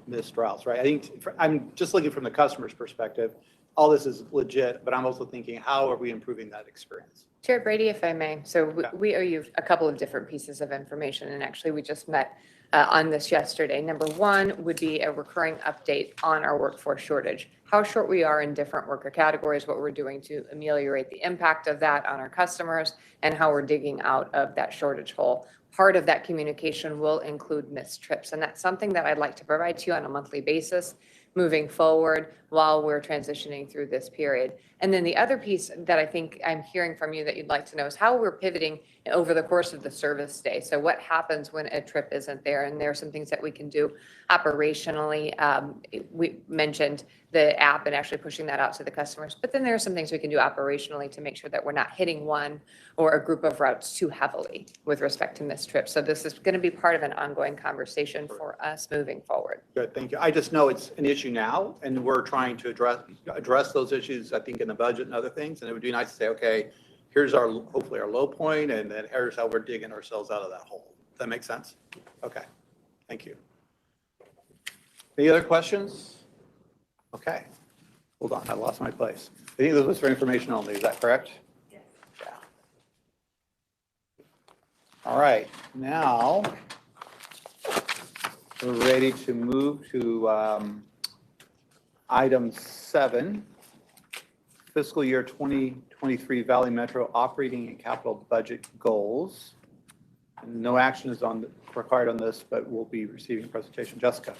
missed routes, right? I think I'm just looking from the customer's perspective. All this is legit, but I'm also thinking, how are we improving that experience? Chair Brady, if I may. So we owe you a couple of different pieces of information, and actually we just met on this yesterday. Number one would be a recurring update on our workforce shortage, how short we are in different worker categories, what we're doing to ameliorate the impact of that on our customers, and how we're digging out of that shortage hole. Part of that communication will include missed trips, and that's something that I'd like to provide to you on a monthly basis moving forward while we're transitioning through this period. And then the other piece that I think I'm hearing from you that you'd like to know is how we're pivoting over the course of the service day. So what happens when a trip isn't there? And there are some things that we can do operationally. We mentioned the app and actually pushing that out to the customers, but then there are some things we can do operationally to make sure that we're not hitting one or a group of routes too heavily with respect to missed trips. So this is going to be part of an ongoing conversation for us moving forward. Good, thank you. I just know it's an issue now, and we're trying to address those issues, I think, in the budget and other things. And it would be nice to say, okay, here's our, hopefully our low point, and then here's how we're digging ourselves out of that hole. Does that make sense? Okay, thank you. Any other questions? Okay, hold on, I lost my place. I think this was for information only, is that correct? Yes. Yeah. All right, now we're ready to move to item 7, fiscal year 2023 Valley Metro operating and capital budget goals. No action is required on this, but we'll be receiving a presentation. Jessica.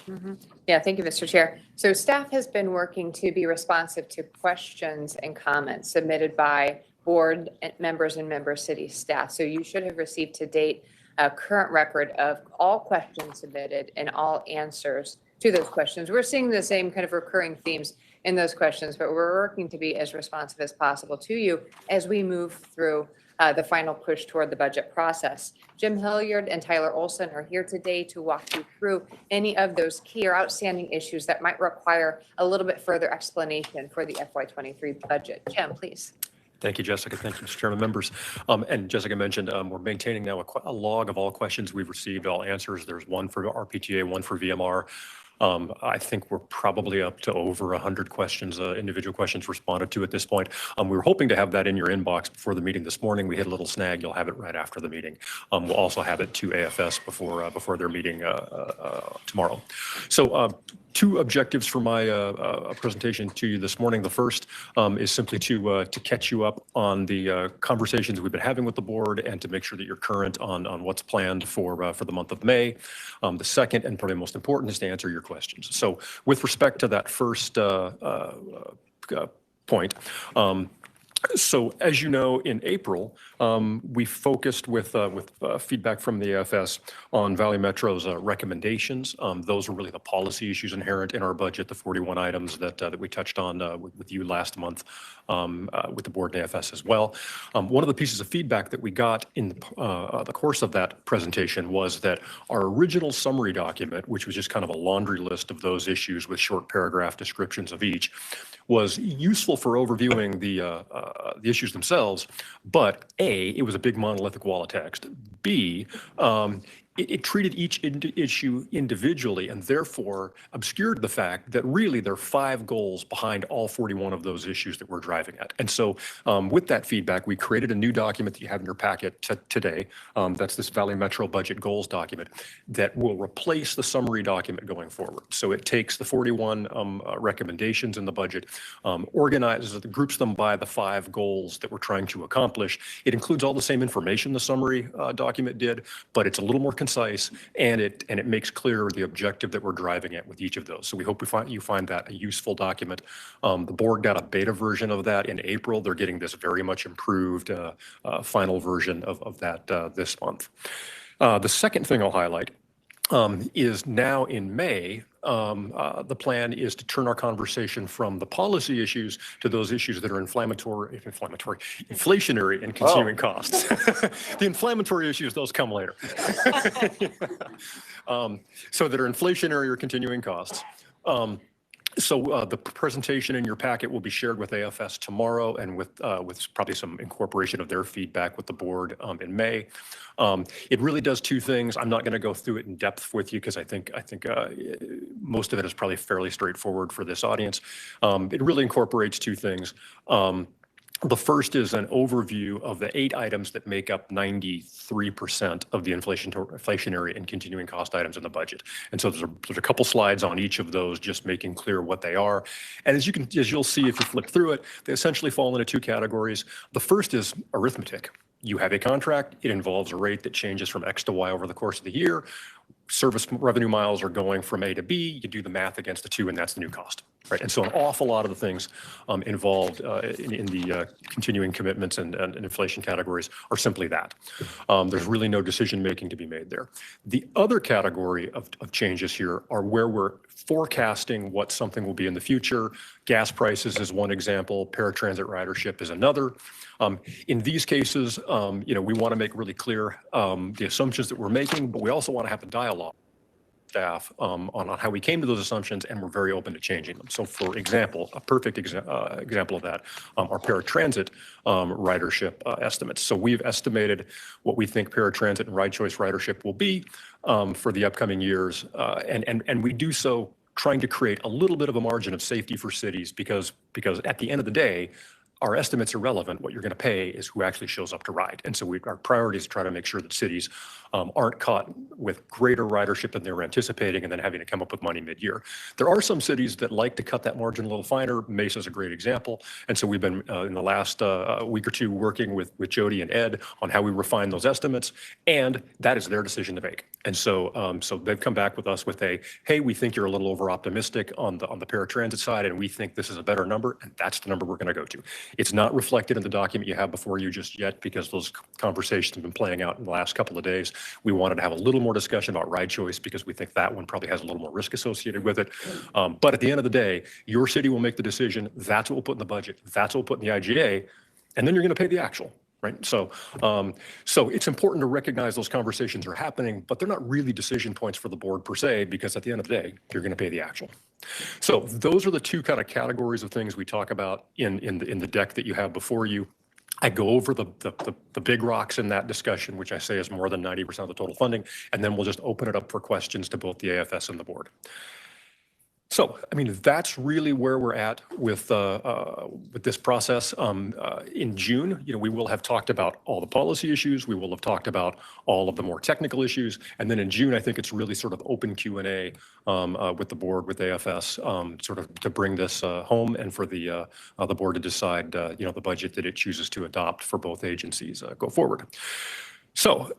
Yeah, thank you, Mr. Chair. So staff has been working to be responsive to questions and comments submitted by board members and member city staff. So you should have received to date a current record of all questions submitted and all answers to those questions. We're seeing the same kind of recurring themes in those questions, but we're working to be as responsive as possible to you as we move through the final push toward the budget process. Jim Hilliard and Tyler Olson are here today to walk you through any of those key or outstanding issues that might require a little bit further explanation for the FY23 budget. Jim, please. Thank you, Jessica. Thank you, Mr. Chairman, members. And Jessica mentioned we're maintaining now a log of all questions we've received, all answers. There's one for RPTA, one for VMR. I think we're probably up to over 100 questions, individual questions responded to at this point. We were hoping to have that in your inbox before the meeting this morning. We hit a little snag. You'll have it right after the meeting. We'll also have it to AFS before their meeting tomorrow. So two objectives for my presentation to you this morning. The first is simply to catch you up on the conversations we've been having with the board and to make sure that you're current on what's planned for the month of May. The second, and probably most important, is to answer your questions. So with respect to that first point, so as you know, in April, we focused with feedback from the AFS on Valley Metro's recommendations. Those are really the policy issues inherent in our budget, the 41 items that we touched on with you last month with the board and AFS as well. One of the pieces of feedback that we got in the course of that presentation was that our original summary document, which was just kind of a laundry list of those issues with short paragraph descriptions of each, was useful for overviewing the issues themselves, but A, it was a big monolithic wall of text. B, it treated each issue individually and therefore obscured the fact that really there are 5 goals behind all 41 of those issues that we're driving at. And so with that feedback, we created a new document that you have in your packet today. That's this Valley Metro budget goals document that will replace the summary document going forward. So it takes the 41 recommendations in the budget, organizes, groups them by the 5 goals that we're trying to accomplish. It includes all the same information the summary document did, but it's a little more concise, and it makes clear the objective that we're driving at with each of those. So we hope you find that a useful document. The board got a beta version of that in April. They're getting this very much improved final version of that this month. The second thing I'll highlight is now in May, the plan is to turn our conversation from the policy issues to those issues that are inflationary and continuing costs. The inflammatory issues, those come later. So that are inflationary or continuing costs. So the presentation in your packet will be shared with AFS tomorrow and with probably some incorporation of their feedback with the board in May. It really does 2 things. I'm not going to go through it in depth with you because I think most of it is probably fairly straightforward for this audience. It really incorporates 2 things. The first is an overview of the 8 items that make up 93% of the inflationary and continuing cost items in the budget. And so there's a couple slides on each of those, just making clear what they are. And as you'll see if you flip through it, they essentially fall into 2 categories. The first is arithmetic. You have a contract, it involves a rate that changes from X to Y over the course of the year. Service revenue miles are going from A to B, you do the math against the 2, and that's the new cost, right? And so an awful lot of the things involved in the continuing commitments and inflation categories are simply that. There's really no decision-making to be made there. The other category of changes here are where we're forecasting what something will be in the future. Gas prices is one example, paratransit ridership is another. In these cases, we want to make really clear the assumptions that we're making, but we also want to have a dialogue staff on how we came to those assumptions, and we're very open to changing them. So for example, a perfect example of that are paratransit ridership estimates. So we've estimated what we think paratransit and ride choice ridership will be for the upcoming years. And we do so trying to create a little bit of a margin of safety for cities because at the end of the day, our estimates are relevant. What you're going to pay is who actually shows up to ride. And so our priority is to try to make sure that cities aren't caught with greater ridership than they were anticipating and then having to come up with money mid-year. There are some cities that like to cut that margin a little finer. Mesa is a great example. And so we've been in the last week or two working with Jody and Ed on how we refine those estimates. And that is their decision to make. And so so they've come back with us with hey, we think you're a little over optimistic on the paratransit side, and we think this is a better number, and that's the number we're going to go to. It's not reflected in the document you have before you just yet because those conversations have been playing out in the last couple of days. We wanted to have a little more discussion about ride choice because we think that one probably has a little more risk associated with it. But at the end of the day, your city will make the decision. That's what we'll put in the budget. That's what we'll put in the IGA. And then you're going to pay the actual. Right. So it's important to recognize those conversations are happening, but they're not really decision points for the board per se, because at the end of the day, you're going to pay the actual. So those are the two kind of categories of things we talk about in the deck that you have before you. I go over the big rocks in that discussion, which I say is more than 90% of the total funding, and then we'll just open it up for questions to both the AFS and the board. So, I mean, that's really where we're at with this process. In June, we will have talked about all the policy issues. We will have talked about all of the more technical issues. And then in June, I think it's really sort of open Q&A with the board, with AFS, sort of to bring this home and for the board to decide, the budget that it chooses to adopt for both agencies go forward. So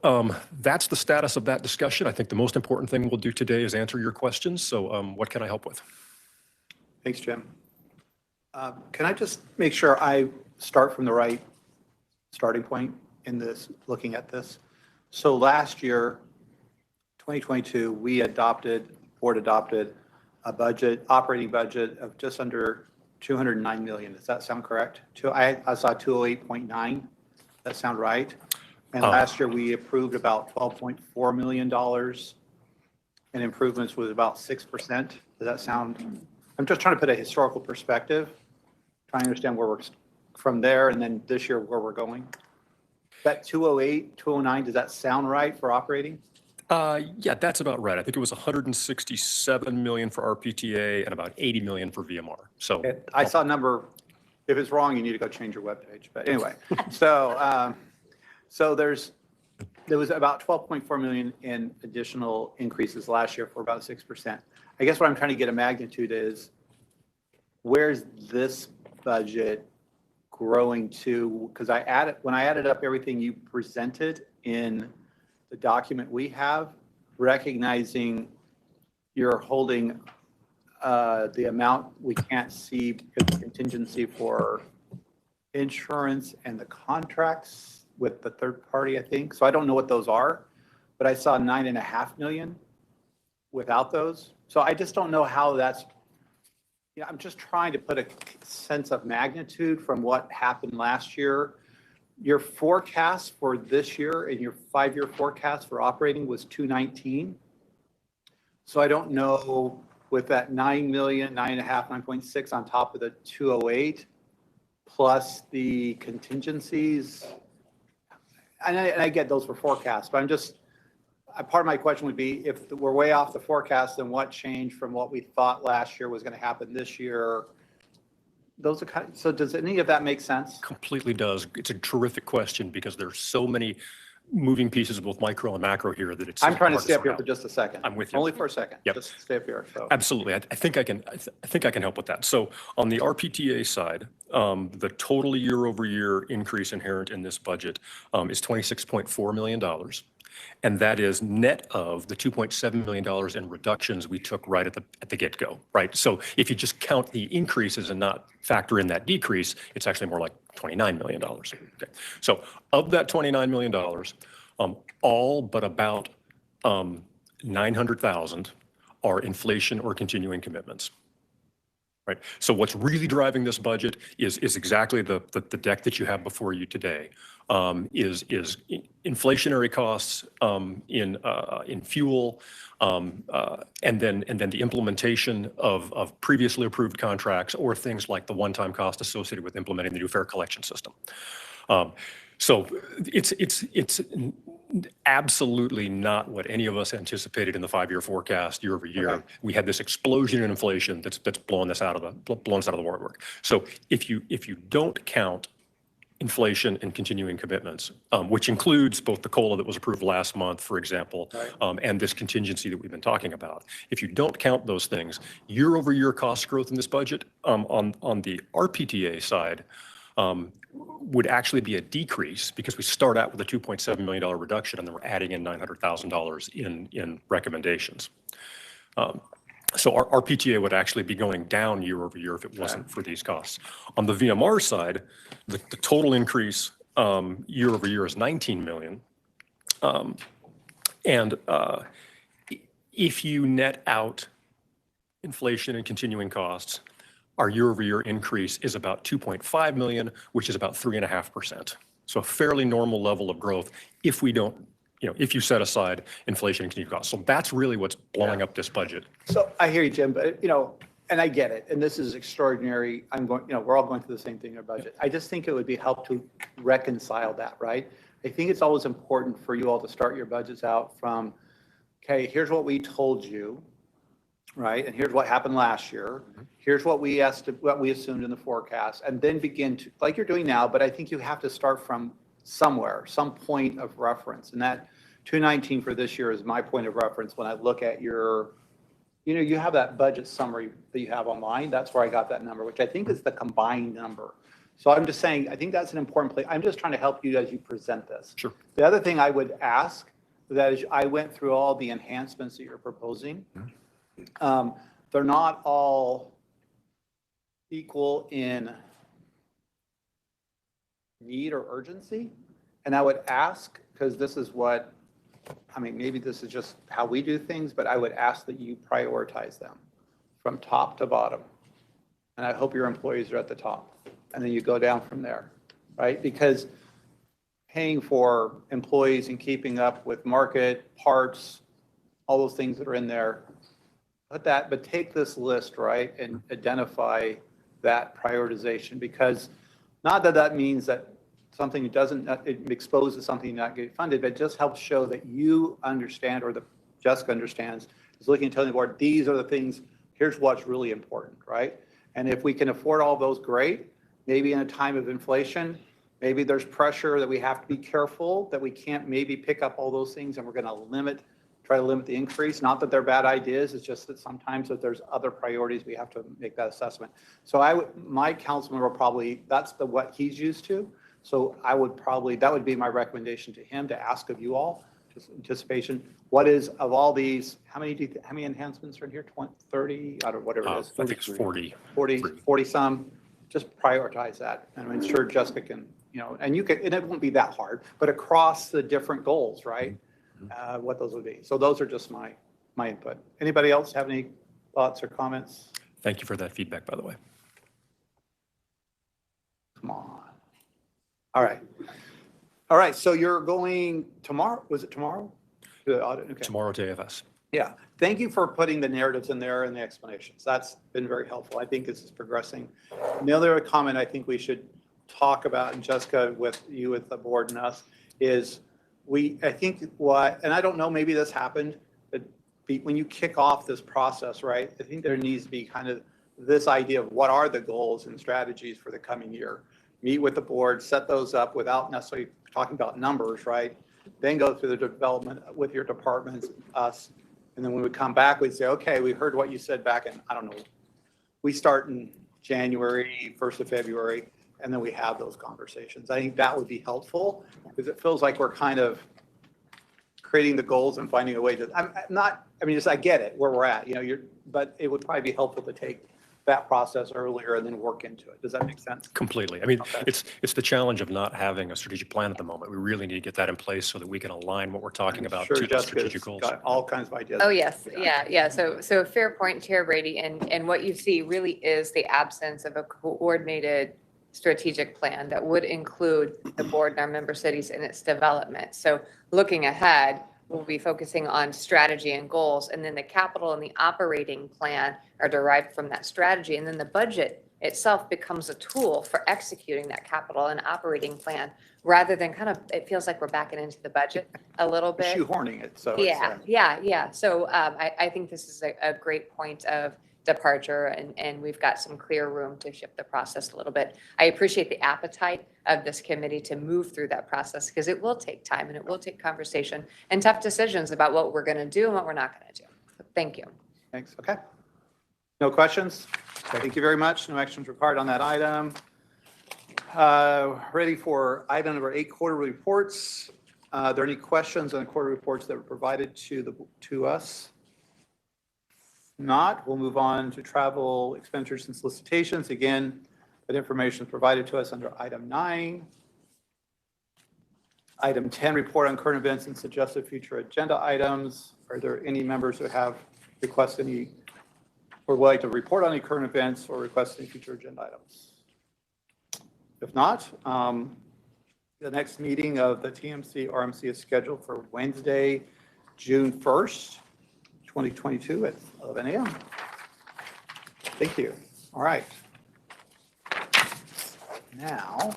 that's the status of that discussion. I think the most important thing we'll do today is answer your questions. So what can I help with? Thanks, Jim. Can I just make sure I start from the right starting point in this, looking at this? So last year, 2022, board adopted a operating budget of just under 209 million. Does that sound correct? I saw 208.9. That sound right? And last year, we approved about $12.4 million, and improvements was about 6%. Does that sound? I'm just trying to put a historical perspective, trying to understand where we're from there, and then this year where we're going. That 208, 209, does that sound right for operating? Yeah, that's about right. I think it was 167 million for RPTA and about 80 million for VMR. So I saw a number. If it's wrong, you need to go change your webpage. But anyway, so there was about 12.4 million in additional increases last year for about 6%. I guess what I'm trying to get a magnitude is, where's this budget growing to? Because when I added up everything you presented in the document we have, recognizing you're holding the amount we can't see because of contingency for insurance and the contracts with the third party, I think. So I don't know what those are, but I saw 9.5 million without those. So I just don't know how that's, I'm just trying to put a sense of magnitude from what happened last year. Your forecast for this year and your 5-year forecast for operating was 219. So I don't know, with that 9 million, 9.5, 9.6 on top of the 208, plus the contingencies, and I get those for forecasts, but I'm just, part of my question would be, if we're way off the forecast, then what changed from what we thought last year was going to happen this year? Those are kind of, so does any of that make sense? Completely does. It's a terrific question because there's so many moving pieces, both micro and macro here, that it's. I'm trying to stay up here for just a second. I'm with you. Only for a second. Yep. Just stay up here. So. Absolutely. I think I can help with that. So on the RPTA side, the total year-over-year increase inherent in this budget is $26.4 million. And that is net of the $2.7 million in reductions we took right at the get-go, right? So if you just count the increases and not factor in that decrease, it's actually more like $29 million. Okay. So of that $29 million, all but about 900,000 are inflation or continuing commitments. right? So what's really driving this budget is exactly the deck that you have before you today. Is inflationary costs in fuel, and then the implementation of previously approved contracts, or things like the one-time cost associated with implementing the new fare collection system. So it's absolutely not what any of us anticipated in the 5-year forecast year over year. Okay. We had this explosion in inflation that's blown us out of the waterwork. So if you don't count inflation and continuing commitments, which includes both the COLA that was approved last month, for example, and this contingency that we've been talking about. If you don't count those things, year-over-year cost growth in this budget on the RPTA side would actually be a decrease, because we start out with a $2.7 million reduction and then we're adding in $900,000 in recommendations. So our RPTA would actually be going down year over year if it wasn't for these costs. On the VMR side, the total increase year over year is $19 million. If you net out inflation and continuing costs, our year over year increase is about 2.5 million, which is about 3.5%. So a fairly normal level of growth if we don't, if you set aside inflation and continuing costs. So that's really what's blowing up this budget. So I hear you, Jim, but and I get it, and this is extraordinary. We're all going through the same thing in our budget. I just think it would be helpful to reconcile that, right? I think it's always important for you all to start your budgets out from, okay, here's what we told you, right? And here's what happened last year. Here's what we assumed in the forecast, and then begin to, like you're doing now, but I think you have to start from somewhere, some point of reference. And that 219 for this year is my point of reference when I look at your, you have that budget summary that you have online. That's where I got that number, which I think is the combined number. So I'm just saying, I think that's an important place. I'm just trying to help you as you present this. Sure. The other thing I would ask, that is, I went through all the enhancements that you're proposing. They're not all equal in need or urgency. And I would ask, because this is what, maybe this is just how we do things, but I would ask that you prioritize them from top to bottom. And I hope your employees are at the top. And then you go down from there, right? Because paying for employees and keeping up with market, parts, all those things that are in there, but take this list, right, and identify that prioritization, because not that means that something it exposes something not getting funded, but it just helps show that you understand, or that Jessica understands, is looking and telling the board, these are the things, here's what's really important, right? And if we can afford all those, great. Maybe in a time of inflation, maybe there's pressure that we have to be careful, that we can't maybe pick up all those things, and we're going to try to limit the increase. Not that they're bad ideas, it's just that sometimes if there's other priorities, we have to make that assessment. So my councilman will probably, that's what he's used to. So that would be my recommendation to him, to ask of you all, just anticipation. What is, of all these, how many enhancements are in here? 20, 30, I don't know, whatever it is. I think it's 40. 40 some, just prioritize that. And I'm sure Jessica can, and it won't be that hard, but across the different goals, right? What those would be. So those are just my input. Anybody else have any thoughts or comments? Thank you for that feedback, by the way. Come on. All right. So you're going tomorrow. Was it tomorrow? To the audit? Okay. Tomorrow to AFS. Yeah. Thank you for putting the narratives in there and the explanations. That's been very helpful. I think this is progressing. And the other comment I think we should talk about, and Jessica, with the board and us, is and I don't know, maybe this happened, but when you kick off this process, right, I think there needs to be kind of this idea of what are the goals and strategies for the coming year. Meet with the board, set those up without necessarily talking about numbers, right? Then go through the development with your departments, us. And then when we come back, we'd say, okay, we heard what you said back in, I don't know, we start in January, 1st of February, and then we have those conversations. I think that would be helpful, because it feels like we're kind of creating the goals and finding a way to, I get it where we're at, but it would probably be helpful to take that process earlier and then work into it. Does that make sense? Completely. I mean, Okay. it's the challenge of not having a strategic plan at the moment. We really need to get that in place so that we can align what we're talking I'm about sure to the Jessica's strategic goals. got all kinds of ideas. Oh, yes. Yeah. So fair point, Chair Brady. And what you see really is the absence of a coordinated strategic plan that would include the board and our member cities in its development. So looking ahead, we'll be focusing on strategy and goals, and then the capital and the operating plan are derived from that strategy. And then the budget itself becomes a tool for executing that capital and operating plan, rather than kind of, it feels like we're backing into the budget a little bit. Shoehorning it, so. it's, Yeah. So I think this is a great point of departure, and we've got some clear room to shift the process a little bit. I appreciate the appetite of this committee to move through that process, because it will take time and it will take conversation and tough decisions about what we're going to do and what we're not going to do. So thank you. Thanks, okay. No questions? Thank you very much. No actions required on that item. Ready for item number 8, quarterly reports. Are there any questions on the quarter reports that were provided to us? Not, we'll move on to travel expenditures and solicitations. Again, that information is provided to us under item 9. Item 10, report on current events and suggested future agenda items. Are there any members who have requested any or would like to report on any current events or request any future agenda items? If not, the next meeting of the TMC RMC is scheduled for Wednesday, June 1st, 2022 at 11 a.m. Thank you. All right. Now,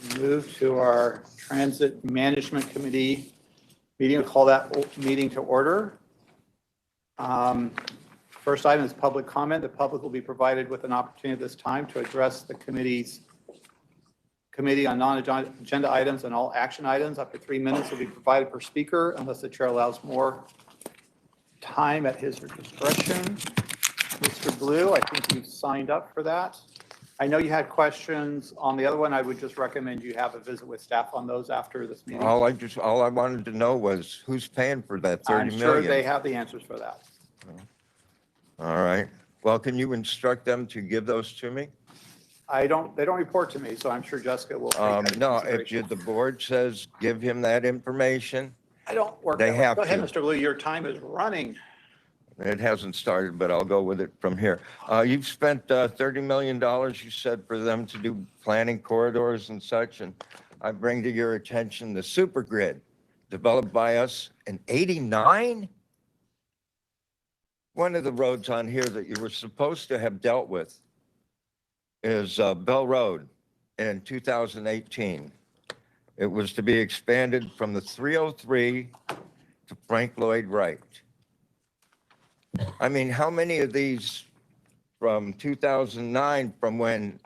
we'll move to our Transit Management Committee meeting. I'll call that meeting to order. First item is public comment. The public will be provided with an opportunity at this time to address the committee on non-agenda items and all action items. Up to 3 minutes will be provided per speaker unless the chair allows more time at his discretion. Mr. Blue, I think you signed up for that. I know you had questions on the other one. I would just recommend you have a visit with staff on those after this meeting. All I wanted to know was who's paying for that 30 I'm million? sure they have the answers for that. All right. Well, can you instruct them to give those to me? They don't report to me, so I'm sure Jessica will take that into No, consideration. if the board says give him that information, I don't work they that way. have Go ahead, to. Mr. Blue, your time is running. it hasn't started, but I'll go with it from here. You've spent $30 million, you said, for them to do planning corridors and such, and I bring to your attention the super grid developed by us in '89. One of the roads on here that you were supposed to have dealt with is Bell Road in 2018. It was to be expanded from the 303 to Frank Lloyd Wright. I mean, how many of these from 2009, from when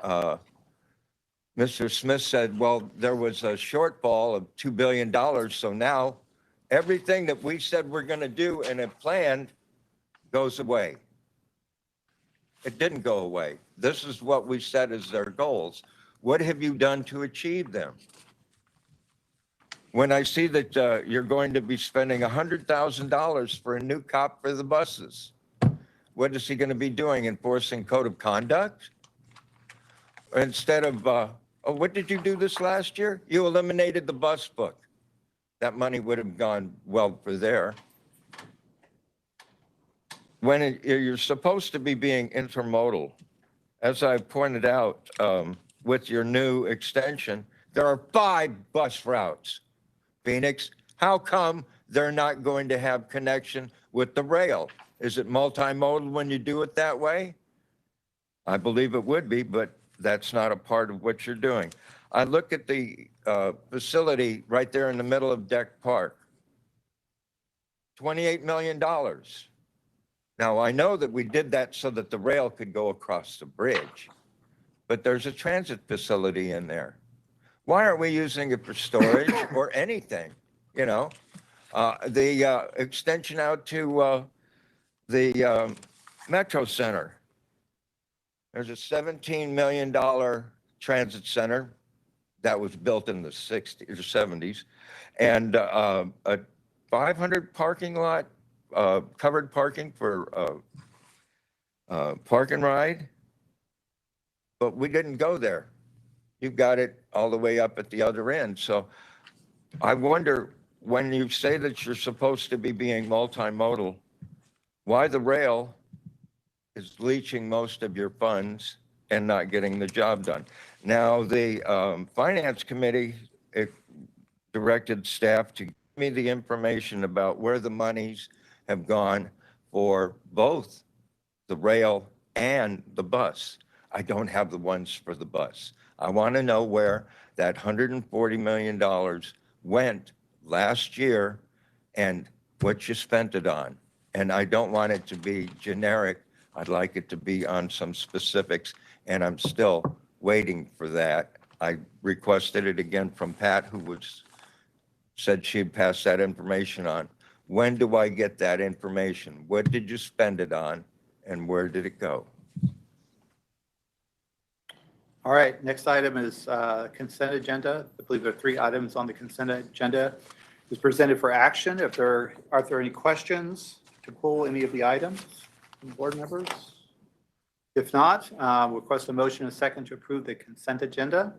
Mr. Smith said, well, there was a shortfall of $2 billion, so now everything that we said we're going to do and have planned goes away. It didn't go away. This is what we set as their goals. What have you done to achieve them? When I see that you're going to be spending $100,000 for a new cop for the buses, what is he going to be doing? Enforcing code of conduct? Instead of, what did you do this last year? You eliminated the bus book. That money would have gone well for there. When you're supposed to be being intermodal, as I pointed out with your new extension, there are 5 bus routes. Phoenix, how come they're not going to have connection with the rail? Is it multimodal when you do it that way? I believe it would be, but that's not a part of what you're doing. I look at the facility right there in the middle of Deck Park. $28 million. Now, I know that we did that so that the rail could go across the bridge, but there's a transit facility in there. Why aren't we using it for storage or anything? You know, the extension out to the Metro Center. There's a $17 million transit center that was built in the 60s or 70s, and a 500 parking lot covered parking for park and ride, but we didn't go there. You've got it all the way up at the other end. So I wonder, when you say that you're supposed to be being multimodal, why the rail is leaching most of your funds and not getting the job done. Now, the Finance Committee directed staff to give me the information about where the monies have gone for both the rail and the bus. I don't have the ones for the bus. I want to know where that $140 million went last year and what you spent it on. And I don't want it to be generic. I'd like it to be on some specifics, and I'm still waiting for that. I requested it again from Pat, who said she'd pass that information on. When do I get that information? What did you spend it on, and where did it go? All right, next item is consent agenda. I believe there are 3 items on the consent agenda. It's presented for action. Are there any questions to pull any of the items from board members? If not, request a motion and a second to approve the consent agenda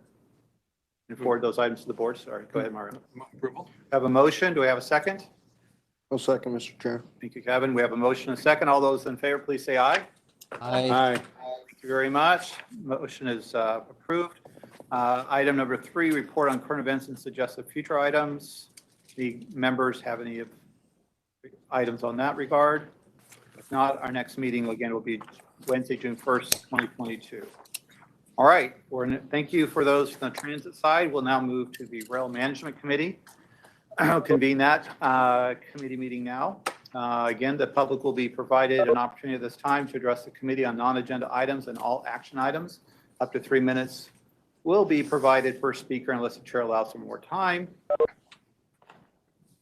and forward those items to the board. Sorry, go ahead, Mario. Approval. Have a motion. Do we have a second? I'll second, Mr. Chair. Thank you, Kevin. We have a motion and a second. All those in favor, please say aye. Aye. Thank you very much. Motion is approved. Item number 3, report on current events and suggested future items. The members have any items on that regard? If not, our next meeting again will be Wednesday, June 1st, 2022. All right, thank you for those from the transit side. We'll now move to the Rail Management Committee. I'll convene that committee meeting now. Again, the public will be provided an opportunity at this time to address the committee on non-agenda items and all action items. Up to 3 minutes will be provided per speaker unless the chair allows some more time.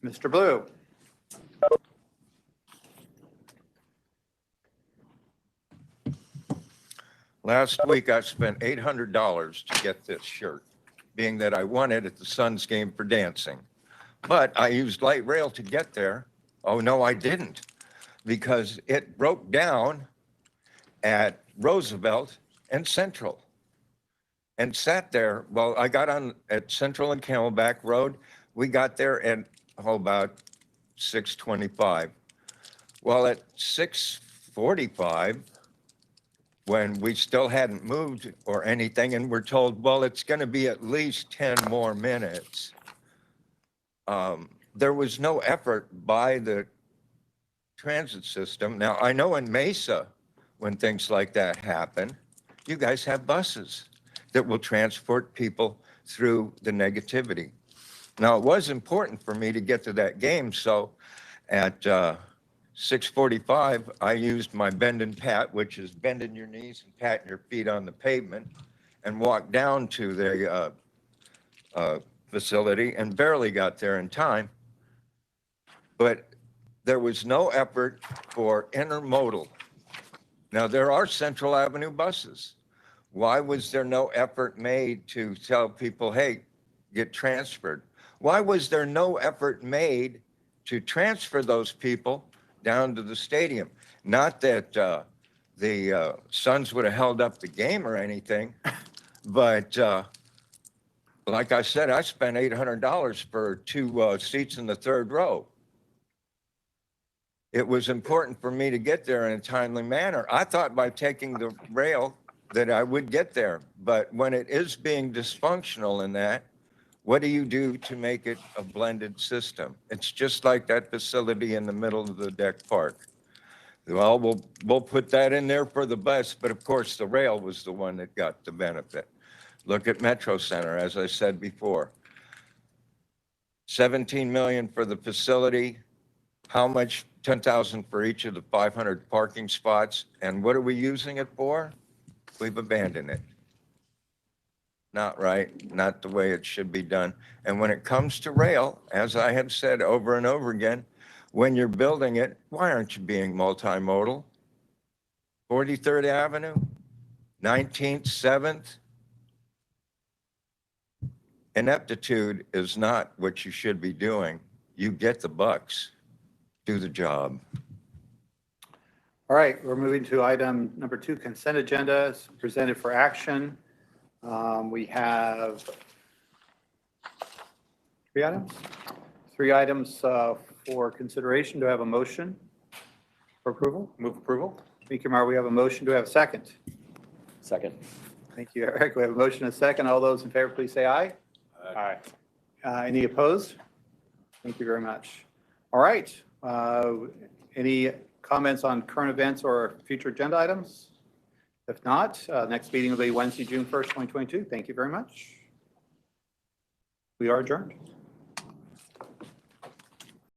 Mr. Blue. Last week, I spent $800 to get this shirt, being that I won it at the Suns game for dancing. But I used light rail to get there. Oh, no, I didn't, because it broke down at Roosevelt and Central and sat there. Well, I got on at Central and Camelback Road. We got there at about 6:25. Well, at 6:45, when we still hadn't moved or anything, and we're told, well, it's going to be at least 10 more minutes. There was no effort by the transit system. Now, I know in Mesa, when things like that happen, you guys have buses that will transport people through the negativity. Now, it was important for me to get to that game, so at 6:45, I used my bend and pat, which is bending your knees and patting your feet on the pavement, and walked down to the facility and barely got there in time. But there was no effort for intermodal. Now, there are Central Avenue buses. Why was there no effort made to tell people, hey, get transferred? Why was there no effort made to transfer those people down to the stadium? Not that the Suns would have held up the game or anything, but like I said, I spent $800 for 2 seats in the 3rd row. It was important for me to get there in a timely manner. I thought by taking the rail that I would get there, but when it is being dysfunctional in that, what do you do to make it a blended system? It's just like that facility in the middle of the deck park. Well, we'll put that in there for the bus, but of course the rail was the one that got the benefit. Look at Metro Center, as I said before. 17 million for the facility. How much? 10,000 for each of the 500 parking spots. And what are we using it for? We've abandoned it. Not right, not the way it should be done. And when it comes to rail, as I have said over and over again, when you're building it, why aren't you being multimodal? 43rd Avenue, 19th, 7th. Ineptitude is not what you should be doing. You get the bucks. do the job. All right, we're moving to item number 2, consent agenda is presented for action. We have 3 items. 3 items for consideration. Do I have a motion for approval? Move approval? Thank you, Mar. We have a motion. Do we have a second? Second. Thank you, Eric. We have a motion and a second. All those in favor, please say aye. Aye. Any opposed? Thank you very much. All right. Any comments on current events or future agenda items? If not, next meeting will be Wednesday, June 1st, 2022. Thank you very much. We are adjourned.